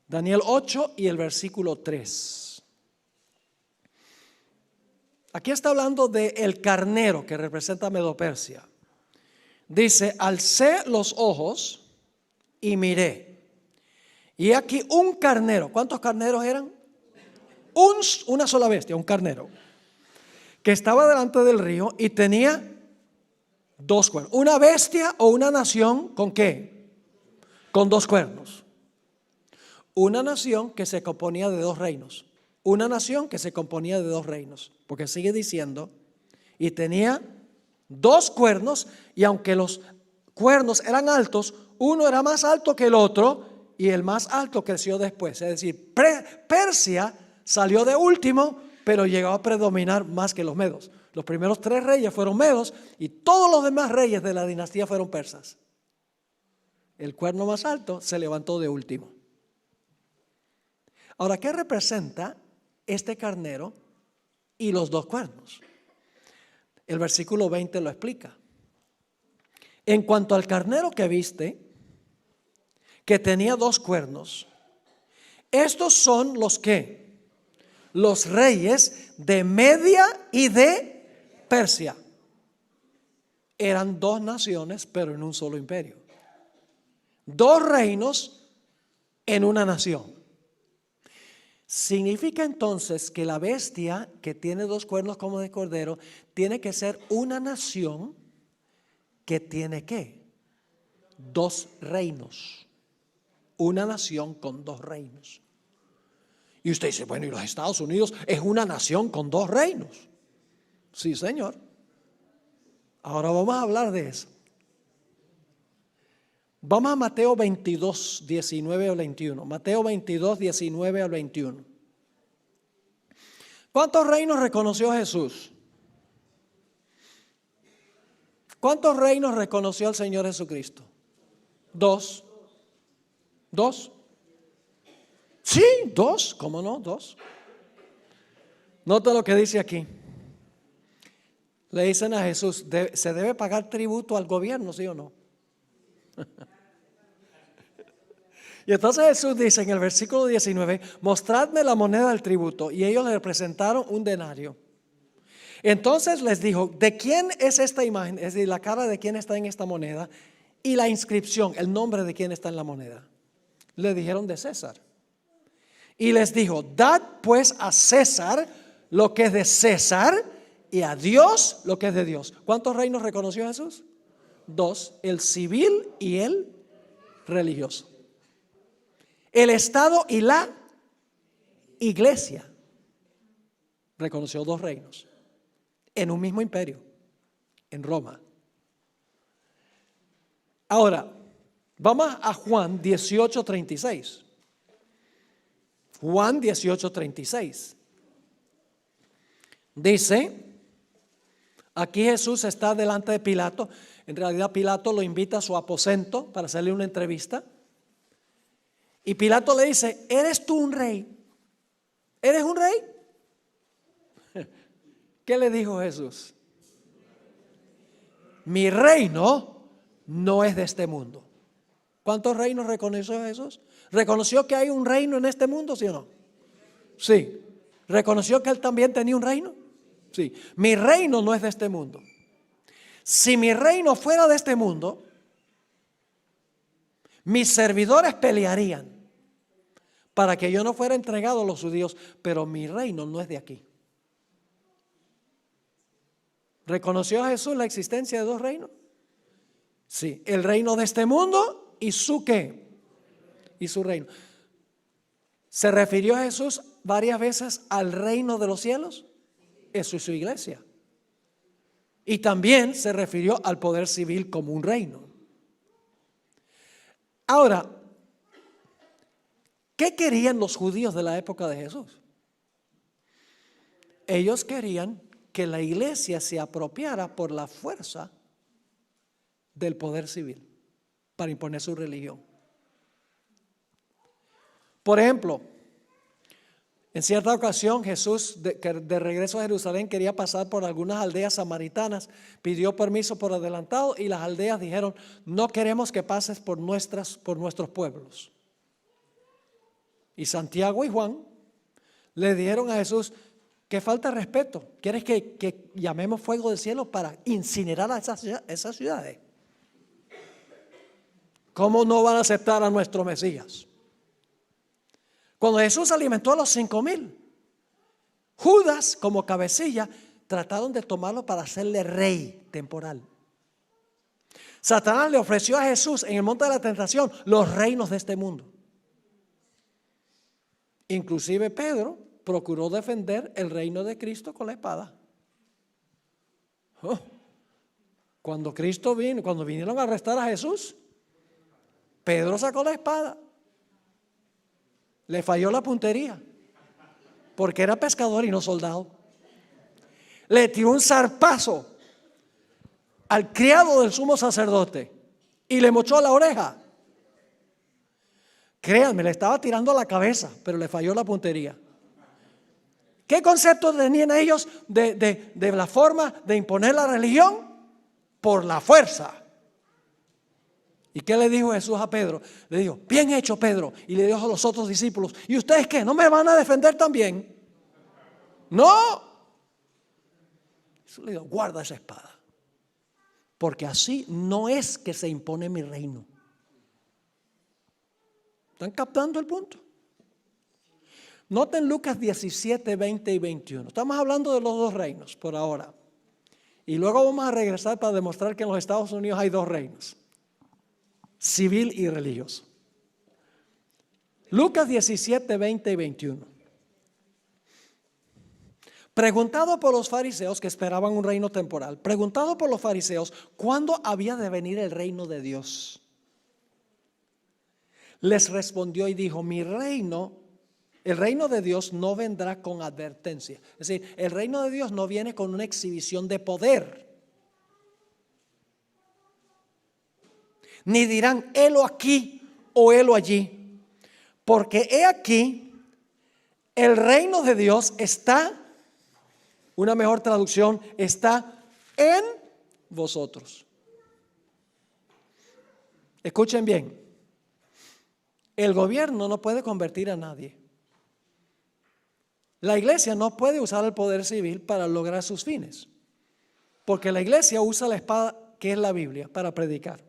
Daniel 8 y el versículo 3. Aquí está hablando de el carnero que representa a Medo-Persia. Dice, alcé los ojos y miré. Y aquí un carnero. ¿Cuántos carneros eran? Una sola bestia, un carnero. Que estaba delante del río y tenía 2 cuernos. Una bestia o una nación, ¿con qué? Con 2 cuernos. Una nación que se componía de 2 reinos. Una nación que se componía de 2 reinos. Porque sigue diciendo, y tenía 2 cuernos, y aunque los cuernos eran altos, uno era más alto que el otro, y el más alto creció después. Es decir, Persia salió de último, pero llegó a predominar más que los medos. Los primeros 3 reyes fueron medos, y todos los demás reyes de la dinastía fueron persas. El cuerno más alto se levantó de último. Ahora, ¿qué representa este carnero y los 2 cuernos? El versículo 20 lo explica. En cuanto al carnero que viste, que tenía 2 cuernos, estos son los que, los reyes de Media y de Persia. Eran 2 naciones, pero en un solo imperio. 2 reinos en una nación. Significa entonces que la bestia que tiene 2 cuernos como de cordero tiene que ser una nación que tiene ¿qué? 2 reinos. Una nación con 2 reinos. Y usted dice, bueno, ¿y los Estados Unidos es una nación con 2 reinos? Sí, señor. Ahora vamos a hablar de eso. Vamos a Mateo 22, 19 al 21. Mateo 22, 19 al 21. ¿Cuántos reinos reconoció Jesús? ¿Cuántos reinos reconoció el Señor Jesucristo? 2. 2. Sí, 2. ¿Cómo no? 2. Nota lo que dice aquí. Le dicen a Jesús, ¿se debe pagar tributo al gobierno, sí o no? Y entonces Jesús dice en el versículo 19, mostradme la moneda del tributo. Y ellos le presentaron un denario. Entonces les dijo, ¿de quién es esta imagen? Es decir, la cara de quién está en esta moneda y la inscripción, el nombre de quién está en la moneda. Le dijeron de César. Y les dijo, dad pues a César lo que es de César y a Dios lo que es de Dios. ¿Cuántos reinos reconoció Jesús? 2, el civil y el religioso. El Estado y la iglesia reconoció 2 reinos en un mismo imperio, en Roma. Ahora, vamos a Juan 18:36. Juan 18:36. Dice, aquí Jesús está delante de Pilato. En realidad Pilato lo invita a su aposento para hacerle una entrevista. Y Pilato le dice, ¿eres tú un rey? ¿Eres un rey? ¿Qué le dijo Jesús? Mi reino no es de este mundo. ¿Cuántos reinos reconoció Jesús? ¿Reconoció que hay un reino en este mundo, sí o no? Sí. ¿Reconoció que él también tenía un reino? Sí. Mi reino no es de este mundo. Si mi reino fuera de este mundo, mis servidores pelearían para que yo no fuera entregado a los judíos, pero mi reino no es de aquí. ¿Reconoció Jesús la existencia de dos reinos? Sí, el reino de este mundo y su ¿qué? Y su reino. ¿Se refirió Jesús varias veces al reino de los cielos? Eso es su iglesia. Y también se refirió al poder civil como un reino. Ahora, ¿qué querían los judíos de la época de Jesús? Ellos querían que la iglesia se apropiara por la fuerza del poder civil para imponer su religión. Por ejemplo, en cierta ocasión Jesús de regreso a Jerusalén quería pasar por algunas aldeas samaritanas, pidió permiso por adelantado y las aldeas dijeron: no queremos que pases por nuestros pueblos. Y Santiago y Juan le dijeron a Jesús: que falta de respeto, ¿quieres que llamemos fuego del cielo para incinerar a esas ciudades? ¿Cómo no van a aceptar a nuestro Mesías? Cuando Jesús alimentó a los 5,000, Judas como cabecilla trataron de tomarlo para hacerle rey temporal. Satanás le ofreció a Jesús en el monte de la tentación los reinos de este mundo. Inclusive Pedro procuró defender el reino de Cristo con la espada. Cuando vinieron a arrestar a Jesús, Pedro sacó la espada. Le falló la puntería porque era pescador y no soldado. Le tiró un zarpazo al criado del sumo sacerdote y le mochó la oreja. Créanme, le estaba tirando a la cabeza, pero le falló la puntería. ¿Qué concepto tenían ellos de la forma de imponer la religión? Por la fuerza. ¿Y qué le dijo Jesús a Pedro? Le dijo: bien hecho, Pedro. Y le dijo a los otros discípulos: ¿y ustedes qué? ¿No me van a defender también? No. Jesús le dijo: guarda esa espada, porque así no es que se impone mi reino. ¿Están captando el punto? Noten Lucas 17, 20 y 21. Estamos hablando de los dos reinos por ahora. Y luego vamos a regresar para demostrar que en los Estados Unidos hay dos reinos: civil y religioso. Lucas 17, 20 y 21. Preguntado por los fariseos, que esperaban un reino temporal, preguntado por los fariseos cuándo había de venir el reino de Dios, les respondió y dijo: el reino de Dios no vendrá con advertencia. Es decir, el reino de Dios no viene con una exhibición de poder. Ni dirán: helo aquí o helo allí. Porque he aquí, el reino de Dios está, una mejor traducción, está en vosotros. Escuchen bien. El gobierno no puede convertir a nadie. La iglesia no puede usar el poder civil para lograr sus fines, porque la iglesia usa la espada, que es la Biblia, para predicar.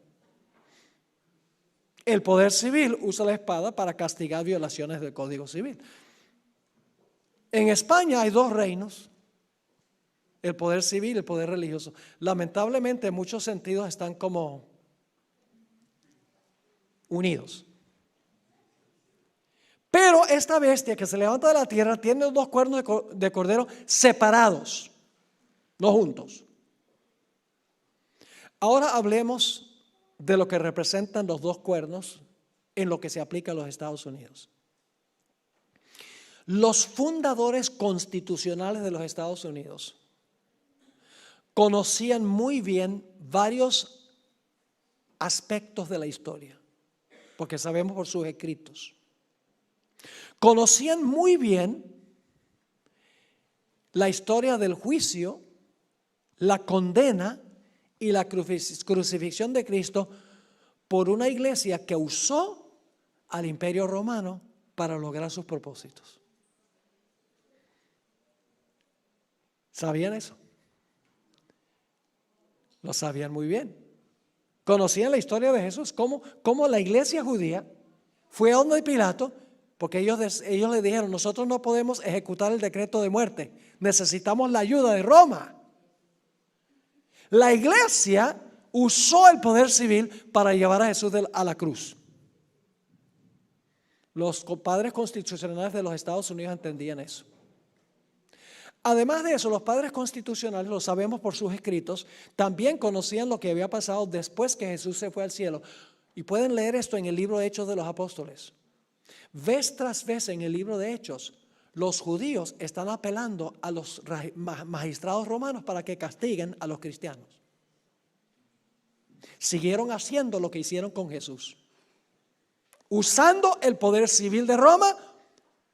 El poder civil usa la espada para castigar violaciones del Código Civil. En España hay dos reinos: el poder civil y el poder religioso. Lamentablemente, en muchos sentidos están como unidos. Pero esta bestia que se levanta de la tierra tiene dos cuernos de cordero separados, no juntos. Ahora hablemos de lo que representan los dos cuernos en lo que se aplica a los Estados Unidos. Los fundadores constitucionales de los Estados Unidos conocían muy bien varios aspectos de la historia, porque sabemos por sus escritos. Conocían muy bien la historia del juicio, la condena y la crucifixión de Cristo por una iglesia que usó al imperio romano para lograr sus propósitos. ¿Sabían eso? Lo sabían muy bien. Conocían la historia de Jesús, cómo la iglesia judía fue a donde Pilato, porque ellos le dijeron: nosotros no podemos ejecutar el decreto de muerte, necesitamos la ayuda de Roma. La iglesia usó el poder civil para llevar a Jesús a la cruz. Los padres constitucionales de los Estados Unidos entendían eso. Además de eso, los padres constitucionales, lo sabemos por sus escritos, también conocían lo que había pasado después que Jesús se fue al cielo. Y pueden leer esto en el libro de Hechos de los Apóstoles. Vez tras vez en el libro de Hechos, los judíos están apelando a los magistrados romanos para que castiguen a los cristianos. Siguieron haciendo lo que hicieron con Jesús, usando el poder civil de Roma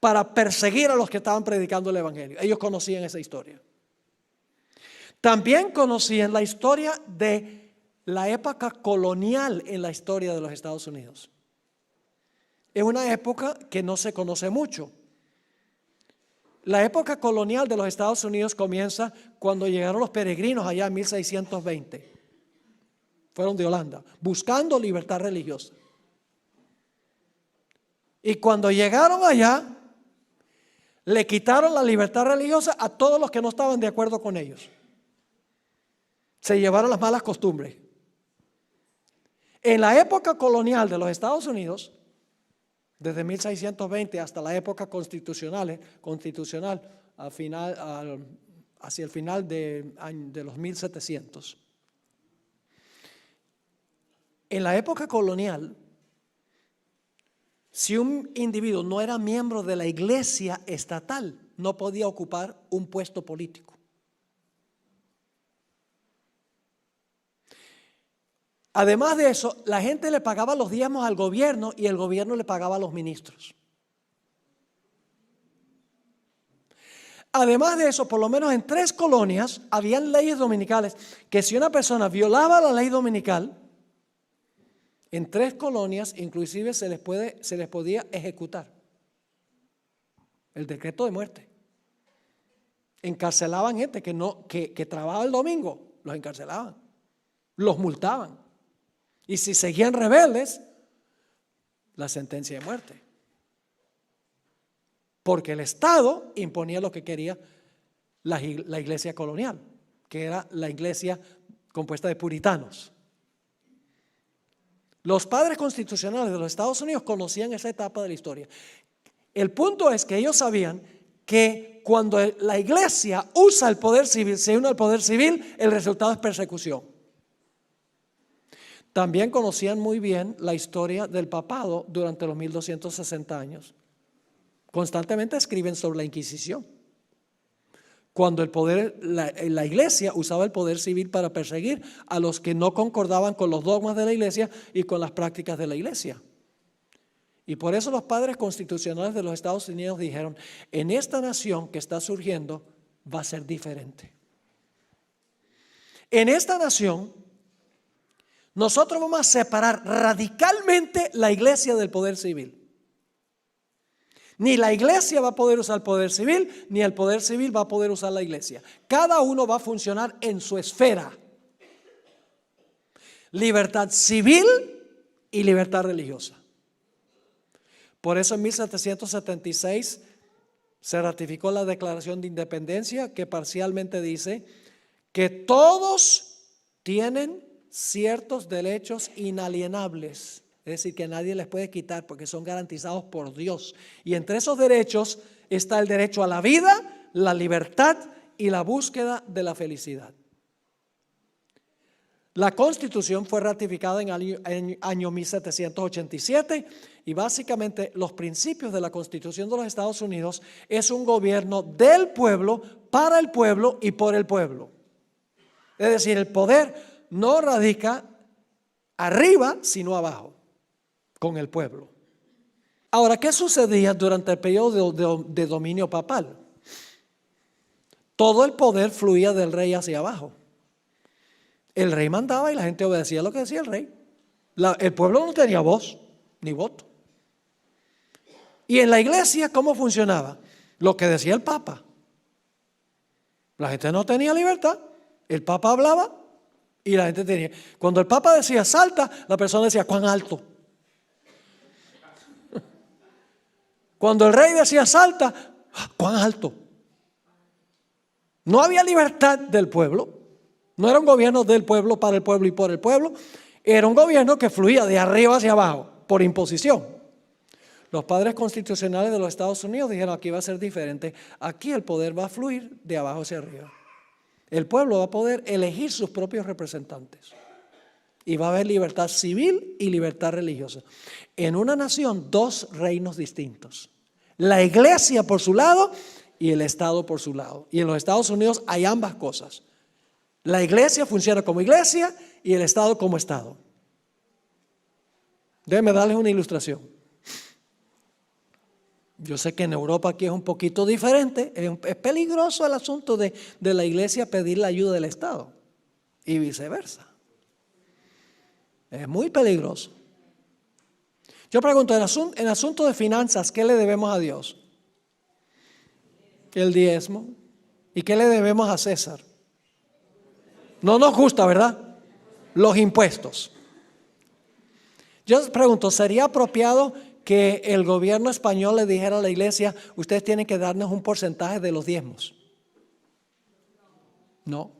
para perseguir a los que estaban predicando el evangelio. Ellos conocían esa historia. También conocían la historia de la época colonial en la historia de los Estados Unidos. Es una época que no se conoce mucho. La época colonial de los Estados Unidos comienza cuando llegaron los peregrinos allá en 1620. Fueron de Holanda, buscando libertad religiosa. Y cuando llegaron allá, le quitaron la libertad religiosa a todos los que no estaban de acuerdo con ellos. Se llevaron las malas costumbres. En la época colonial de los Estados Unidos, desde 1620 hasta la época constitucional hacia el final de los 1700. En la época colonial, si un individuo no era miembro de la iglesia estatal, no podía ocupar un puesto político. Además de eso, la gente le pagaba los diezmos al gobierno y el gobierno le pagaba a los ministros. Además de eso, por lo menos en 3 colonias habían leyes dominicales que si una persona violaba la ley dominical, en 3 colonias inclusive se les podía ejecutar el decreto de muerte. Encarcelaban gente que trabajaba el domingo, los encarcelaban, los multaban. Y si seguían rebeldes, la sentencia de muerte. Porque el Estado imponía lo que quería la iglesia colonial, que era la iglesia compuesta de puritanos. Los padres constitucionales de los Estados Unidos conocían esa etapa de la historia. El punto es que ellos sabían que cuando la iglesia usa el poder civil, se une al poder civil, el resultado es persecución. También conocían muy bien la historia del papado durante los 1260 años. Constantemente escriben sobre la Inquisición. Cuando la iglesia usaba el poder civil para perseguir a los que no concordaban con los dogmas de la iglesia y con las prácticas de la iglesia. Y por eso los padres constitucionales de los Estados Unidos dijeron: en esta nación que está surgiendo va a ser diferente. En esta nación nosotros vamos a separar radicalmente la iglesia del poder civil. Ni la iglesia va a poder usar el poder civil, ni el poder civil va a poder usar la iglesia. Cada uno va a funcionar en su esfera. Libertad civil y libertad religiosa. Por eso en 1776 se ratificó la Declaración de Independencia, que parcialmente dice que todos tienen ciertos derechos inalienables. Es decir, que nadie les puede quitar porque son garantizados por Dios. Y entre esos derechos está el derecho a la vida, la libertad y la búsqueda de la felicidad. La Constitución fue ratificada en año 1787 y básicamente los principios de la Constitución de los Estados Unidos es un gobierno del pueblo, para el pueblo y por el pueblo. Es decir, el poder no radica arriba sino abajo, con el pueblo. Ahora, ¿qué sucedía durante el periodo de dominio papal? todo el poder fluía del rey hacia abajo. El rey mandaba y la gente obedecía lo que decía el rey. El pueblo no tenía voz ni voto. Y en la iglesia, ¿cómo funcionaba? Lo que decía el Papa. La gente no tenía libertad. El Papa hablaba y la gente tenía. Cuando el Papa decía salta, la persona decía ¿cuán alto? Cuando el rey decía salta, ¿cuán alto? No había libertad del pueblo. No era un gobierno del pueblo, para el pueblo y por el pueblo. Era un gobierno que fluía de arriba hacia abajo, por imposición. Los padres constitucionales de los Estados Unidos dijeron aquí va a ser diferente. Aquí el poder va a fluir de abajo hacia arriba. El pueblo va a poder elegir sus propios representantes. Y va a haber libertad civil y libertad religiosa. En una nación, dos reinos distintos. La iglesia por su lado y el Estado por su lado. Y en los Estados Unidos hay ambas cosas. La iglesia funciona como iglesia y el Estado como Estado. Déjenme darles una ilustración. Yo sé que en Europa aquí es un poquito diferente. Es peligroso el asunto de la iglesia pedir la ayuda del Estado y viceversa. Es muy peligroso. Yo pregunto, en asunto de finanzas, ¿qué le debemos a Dios? El diezmo. ¿Y qué le debemos a César? No nos gusta, ¿verdad? Los impuestos. Yo les pregunto, ¿sería apropiado que el gobierno español le dijera a la iglesia, ustedes tienen que darnos un porcentaje de los diezmos? No.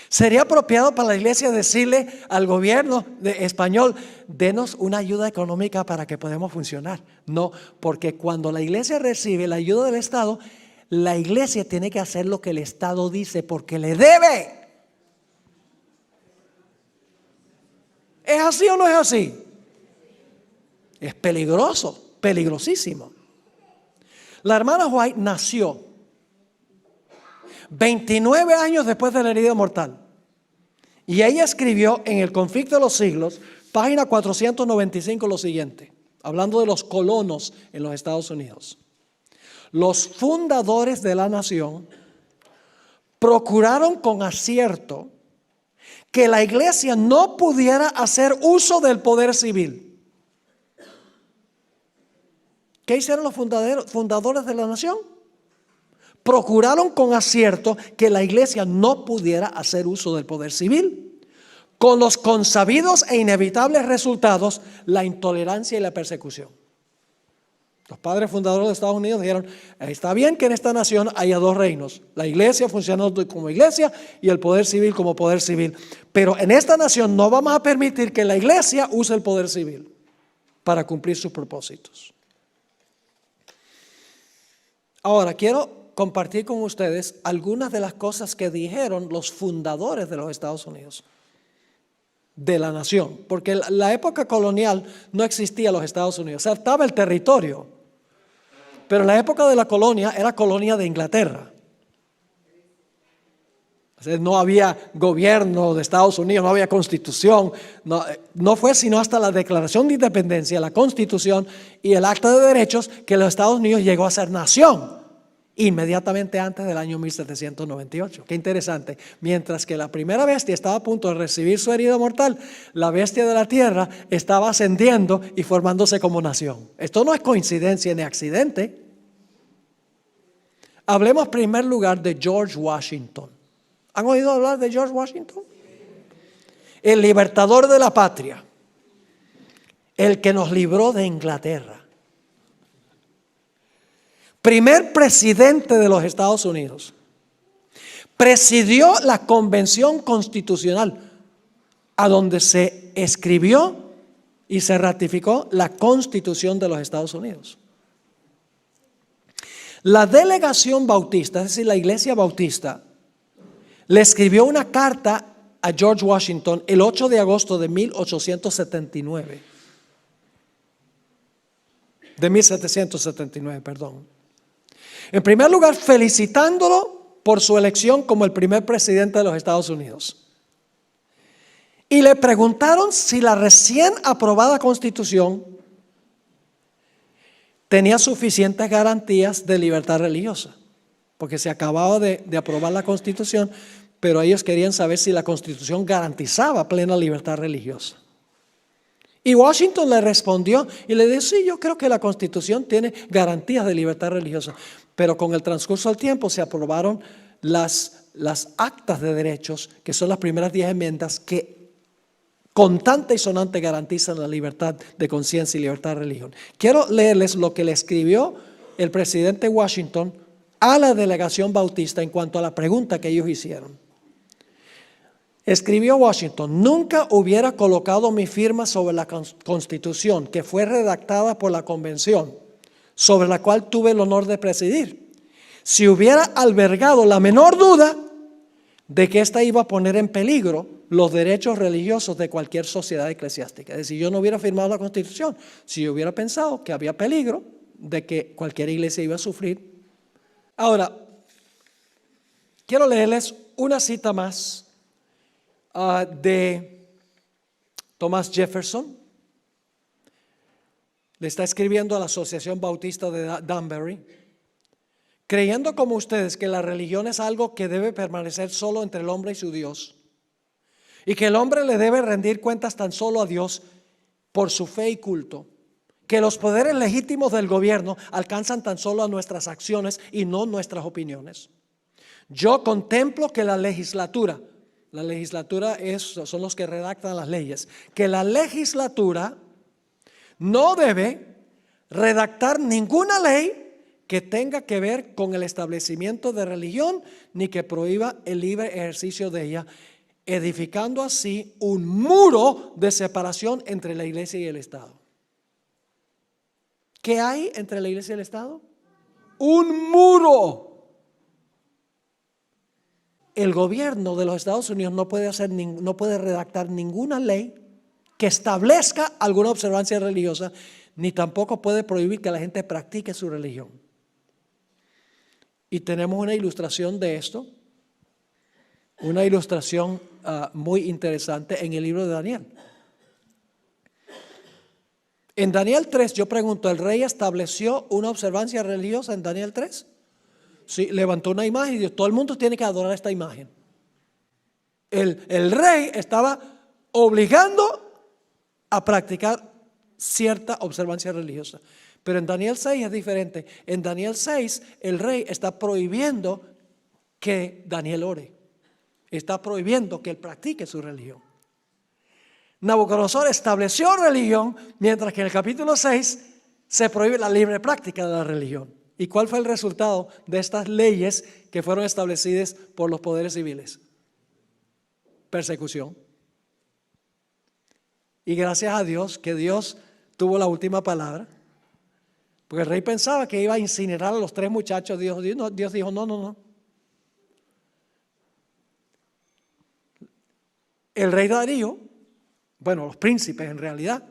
¿Sería apropiado para la iglesia decirle al gobierno español, denos una ayuda económica para que podamos funcionar? No, porque cuando la iglesia recibe la ayuda del Estado, la iglesia tiene que hacer lo que el Estado dice porque le debe. ¿Es así o no es así? Es peligroso, peligrosísimo. La hermana White nació 29 años después de la herida mortal. Y ella escribió en El Conflicto de los Siglos, página 495, lo siguiente, hablando de los colonos en los Estados Unidos. Los fundadores de la nación procuraron con acierto que la iglesia no pudiera hacer uso del poder civil. ¿Qué hicieron los fundadores de la nación? Procuraron con acierto que la iglesia no pudiera hacer uso del poder civil, con los consabidos e inevitables resultados, la intolerancia y la persecución. Los padres fundadores de Estados Unidos dijeron, está bien que en esta nación haya dos reinos, la iglesia funcionando como iglesia y el poder civil como poder civil, pero en esta nación no vamos a permitir que la iglesia use el poder civil para cumplir sus propósitos. Ahora quiero compartir con ustedes algunas de las cosas que dijeron los fundadores de los Estados Unidos, de la nación, porque en la época colonial no existía los Estados Unidos, o sea, estaba el territorio, pero en la época de la colonia era colonia de Inglaterra. O sea, no había gobierno de Estados Unidos, no había constitución, no fue sino hasta la Declaración de Independencia, la Constitución y el Acta de Derechos que los Estados Unidos llegó a ser nación. Inmediatamente antes del año 1798. Qué interesante. Mientras que la primera bestia estaba a punto de recibir su herida mortal, la bestia de la tierra estaba ascendiendo y formándose como nación. Esto no es coincidencia ni accidente. Hablemos en primer lugar de George Washington. ¿Han oído hablar de George Washington? El libertador de la patria, el que nos libró de Inglaterra. Primer presidente de los Estados Unidos. Presidió la Convención Constitucional, a donde se escribió y se ratificó la Constitución de los Estados Unidos. La delegación bautista, es decir, la iglesia bautista, le escribió una carta a George Washington el 8 de agosto de 1879. De 1779, perdón. En primer lugar, felicitándolo por su elección como el primer presidente de los Estados Unidos. Y le preguntaron si la recién aprobada Constitución tenía suficientes garantías de libertad religiosa. porque se acababa de aprobar la Constitución, pero ellos querían saber si la Constitución garantizaba plena libertad religiosa. Y Washington le respondió y le dijo, sí, yo creo que la Constitución tiene garantías de libertad religiosa. Pero con el transcurso del tiempo se aprobaron las actas de derechos, que son las primeras 10 enmiendas que contante y sonante garantizan la libertad de conciencia y libertad de religión. Quiero leerles lo que le escribió el presidente Washington a la delegación bautista en cuanto a la pregunta que ellos hicieron. Escribió Washington: nunca hubiera colocado mi firma sobre la Constitución que fue redactada por la convención, sobre la cual tuve el honor de presidir, si hubiera albergado la menor duda de que ésta iba a poner en peligro los derechos religiosos de cualquier sociedad eclesiástica. Es decir, yo no hubiera firmado la Constitución si yo hubiera pensado que había peligro de que cualquier iglesia iba a sufrir. Ahora, quiero leerles una cita más de Thomas Jefferson. Le está escribiendo a la Asociación Bautista de Danbury: creyendo como ustedes que la religión es algo que debe permanecer solo entre el hombre y su Dios, y que el hombre le debe rendir cuentas tan solo a Dios por su fe y culto, que los poderes legítimos del gobierno alcanzan tan solo a nuestras acciones y no nuestras opiniones, yo contemplo que la legislatura son los que redactan las leyes, que la legislatura no debe redactar ninguna ley que tenga que ver con el establecimiento de religión, ni que prohíba el libre ejercicio de ella, edificando así un muro de separación entre la iglesia y el Estado. ¿Qué hay entre la iglesia y el Estado? Un muro. El gobierno de los Estados Unidos no puede redactar ninguna ley que establezca alguna observancia religiosa, ni tampoco puede prohibir que la gente practique su religión. Y tenemos una ilustración de esto, una ilustración muy interesante en el libro de Daniel. En Daniel 3, yo pregunto, ¿el rey estableció una observancia religiosa en Daniel 3? Sí, levantó una imagen y dijo, todo el mundo tiene que adorar esta imagen. El rey estaba obligando a practicar cierta observancia religiosa. Pero en Daniel 6 es diferente. En Daniel 6 el rey está prohibiendo que Daniel ore. Está prohibiendo que él practique su religión. Nabucodonosor estableció religión, mientras que en el capítulo 6 se prohíbe la libre práctica de la religión. ¿Y cuál fue el resultado de estas leyes que fueron establecidas por los poderes civiles? Persecución. Y gracias a Dios, que Dios tuvo la última palabra, porque el rey pensaba que iba a incinerar a los 3 muchachos. Dios dijo, no. El rey Darío, bueno, los príncipes en realidad,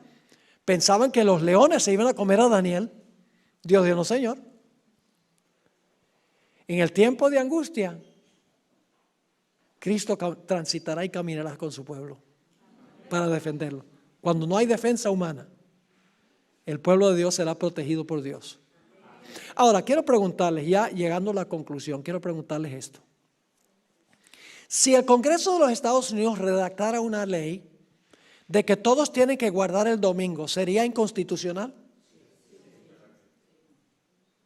pensaban que los leones se iban a comer a Daniel. Dios dijo, no, señor. En el tiempo de angustia, Cristo transitará y caminará con su pueblo para defenderlo. Cuando no hay defensa humana, el pueblo de Dios será protegido por Dios. Ahora, quiero preguntarles, ya llegando a la conclusión, quiero preguntarles esto. Si el Congreso de los Estados Unidos redactara una ley de que todos tienen que guardar el domingo, ¿sería inconstitucional?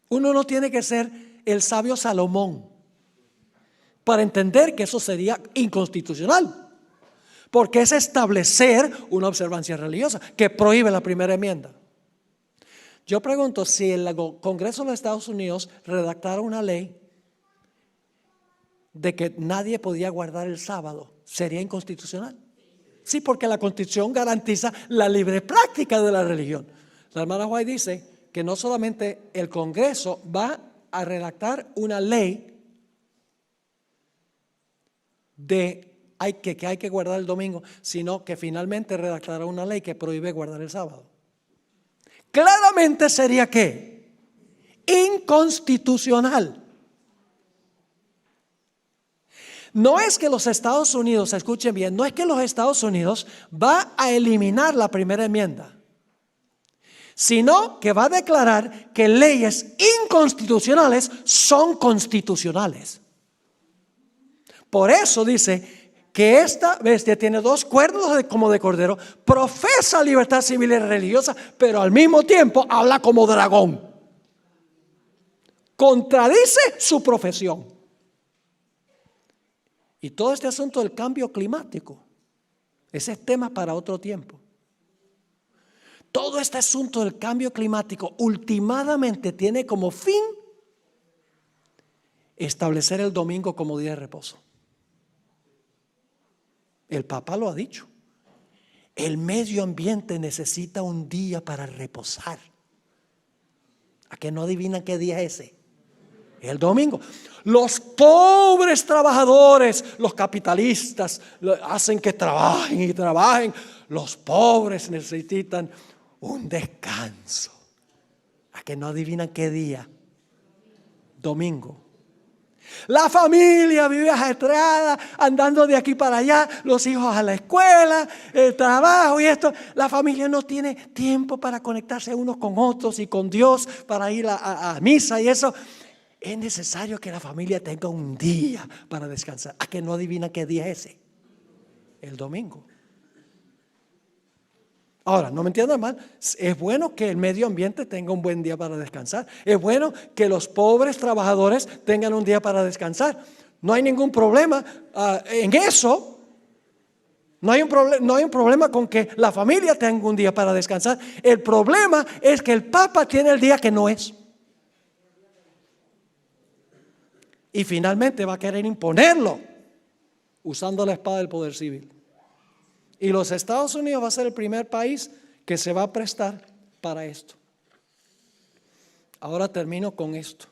Uno no tiene que ser el sabio Salomón para entender que eso sería inconstitucional, porque es establecer una observancia religiosa que prohíbe la primera enmienda. Yo pregunto, si el Congreso de los Estados Unidos redactara una ley de que nadie podía guardar el sábado, ¿sería inconstitucional? Sí, porque la Constitución garantiza la libre práctica de la religión. La hermana White dice que no solamente el Congreso va a redactar una ley de que hay que guardar el domingo, sino que finalmente redactará una ley que prohíbe guardar el sábado. Claramente sería ¿qué? Inconstitucional. No es que los Estados Unidos, escuchen bien, no es que los Estados Unidos va a eliminar la primera enmienda, sino que va a declarar que leyes inconstitucionales son constitucionales. Por eso dice que esta bestia tiene 2 cuernos como de cordero, profesa libertad civil y religiosa, pero al mismo tiempo habla como dragón. Contradice su profesión. Y todo este asunto del cambio climático, ese es tema para otro tiempo. Todo este asunto del cambio climático últimamente tiene como fin establecer el domingo como día de reposo. El Papa lo ha dicho. El medio ambiente necesita un día para reposar. ¿A que no adivinan qué día es ese? El domingo. Los pobres trabajadores, los capitalistas hacen que trabajen y trabajen. Los pobres necesitan un descanso. ¿A que no adivinan qué día? Domingo. La familia vive ajetreada, andando de aquí para allá, los hijos a la escuela, el trabajo y esto. La familia no tiene tiempo para conectarse unos con otros y con Dios, para ir a misa y eso. Es necesario que la familia tenga un día para descansar. ¿A que no adivinan qué día es ese? El domingo. Ahora, no me entiendan mal, es bueno que el medio ambiente tenga un buen día para descansar. Es bueno que los pobres trabajadores tengan un día para descansar. No hay ningún problema en eso. No hay un problema con que la familia tenga un día para descansar. El problema es que el Papa tiene el día que no es. Y finalmente va a querer imponerlo usando la espada del poder civil. Y los Estados Unidos va a ser el primer país que se va a prestar para esto. Ahora termino con esto.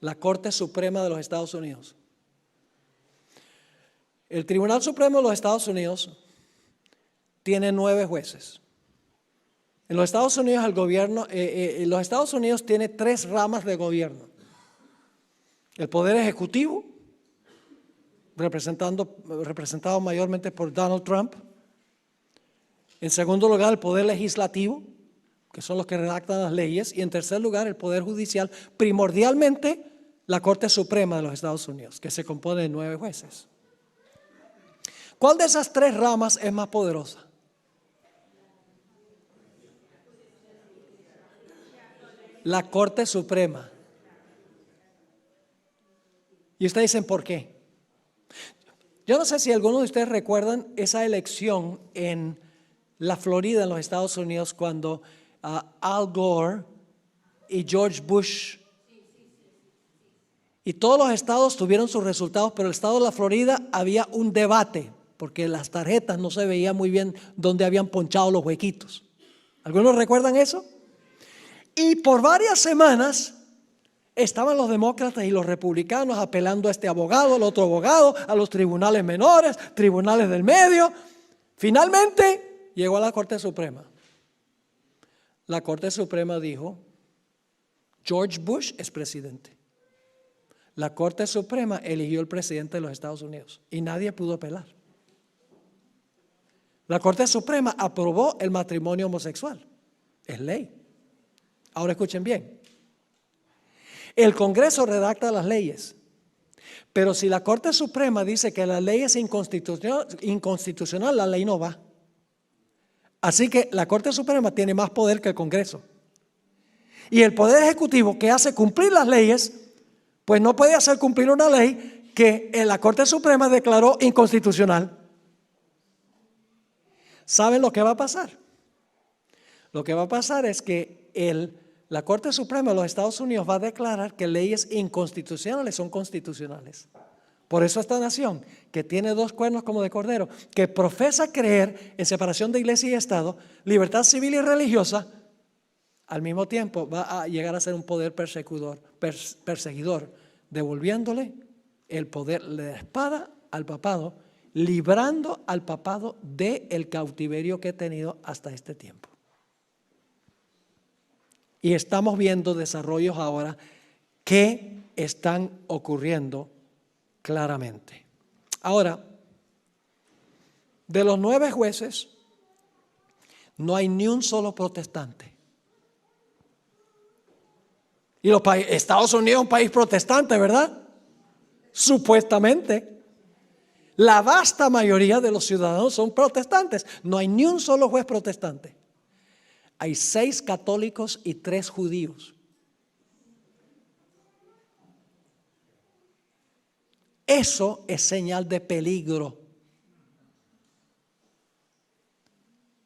La Corte Suprema de los Estados Unidos. El Tribunal Supremo de los Estados Unidos tiene 9 jueces. En los Estados Unidos el gobierno, los Estados Unidos tiene 3 ramas de gobierno. El poder ejecutivo, representado mayormente por Donald Trump. En segundo lugar, el poder legislativo, que son los que redactan las leyes. Y en tercer lugar, el poder judicial, primordialmente la Corte Suprema de los Estados Unidos, que se compone de 9 jueces. ¿Cuál de esas 3 ramas es más poderosa? La Corte Suprema. Y ustedes dicen, ¿por qué? Yo no sé si algunos de ustedes recuerdan esa elección en la Florida, en los Estados Unidos, cuando Al Gore y George Bush y todos los estados tuvieron sus resultados, pero el estado de la Florida había un debate porque las tarjetas no se veía muy bien dónde habían ponchado los huequitos. ¿Algunos recuerdan eso? Y por varias semanas estaban los demócratas y los republicanos apelando a este abogado, al otro abogado, a los tribunales menores, tribunales del medio. Finalmente llegó a la Corte Suprema. La Corte Suprema dijo, George Bush es presidente. La Corte Suprema eligió el presidente de los Estados Unidos y nadie pudo apelar. La Corte Suprema aprobó el matrimonio homosexual. Es ley. Ahora escuchen bien. El Congreso redacta las leyes, pero si la Corte Suprema dice que la ley es inconstitucional, la ley no va. Así que la Corte Suprema tiene más poder que el Congreso. Y el Poder Ejecutivo, que hace cumplir las leyes, pues no puede hacer cumplir una ley que la Corte Suprema declaró inconstitucional. ¿Saben lo que va a pasar? Lo que va a pasar es que la Corte Suprema de los Estados Unidos va a declarar que leyes inconstitucionales son constitucionales. Por eso esta nación, que tiene 2 cuernos como de cordero, que profesa creer en separación de iglesia y Estado, libertad civil y religiosa, al mismo tiempo va a llegar a ser un poder perseguidor, devolviéndole el poder de la espada al papado, librando al papado del cautiverio que ha tenido hasta este tiempo. Y estamos viendo desarrollos ahora que están ocurriendo claramente. Ahora, de los 9 jueces, no hay ni un solo protestante. Y Estados Unidos es un país protestante, ¿verdad? Supuestamente. La vasta mayoría de los ciudadanos son protestantes. No hay ni un solo juez protestante. Hay 6 católicos y 3 judíos. Eso es señal de peligro.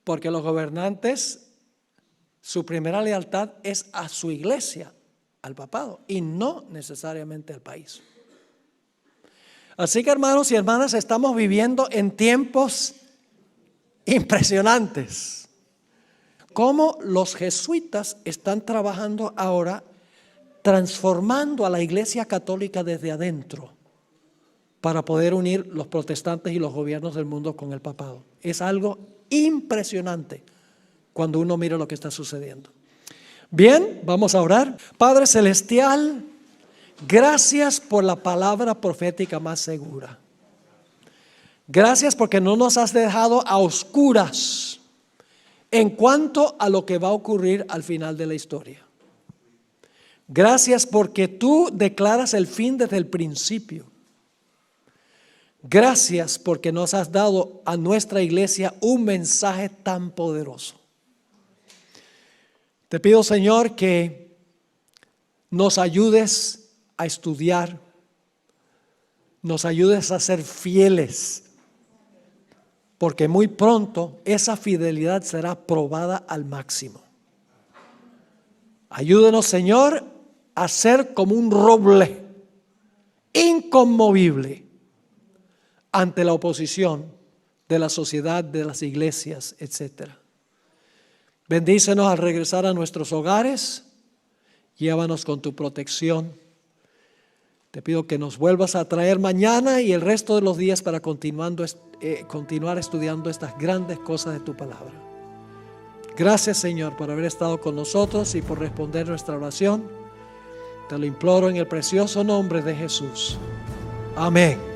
Porque los gobernantes, su primera lealtad es a su iglesia, al papado, y no necesariamente al país. Así que, hermanos y hermanas, estamos viviendo en tiempos impresionantes. Cómo los jesuitas están trabajando ahora transformando a la iglesia católica desde adentro para poder unir los protestantes y los gobiernos del mundo con el papado. Es algo impresionante cuando uno mira lo que está sucediendo. Bien, vamos a orar. Padre Celestial, gracias por la palabra profética más segura. Gracias porque no nos has dejado a oscuras en cuanto a lo que va a ocurrir al final de la historia. Gracias porque tú declaras el fin desde el principio. Gracias porque nos has dado a nuestra iglesia un mensaje tan poderoso. Te pido, Señor, que nos ayudes a estudiar, nos ayudes a ser fieles, porque muy pronto esa fidelidad será probada al máximo. Ayúdenos, Señor, a ser como un roble inconmovible ante la oposición de la sociedad, de las iglesias, etc. Bendícenos al regresar a nuestros hogares. Llévanos con tu protección. Te pido que nos vuelvas a traer mañana y el resto de los días para continuar estudiando estas grandes cosas de tu palabra. Gracias, Señor, por haber estado con nosotros y por responder nuestra oración. Te lo imploro en el precioso nombre de Jesús. Amén.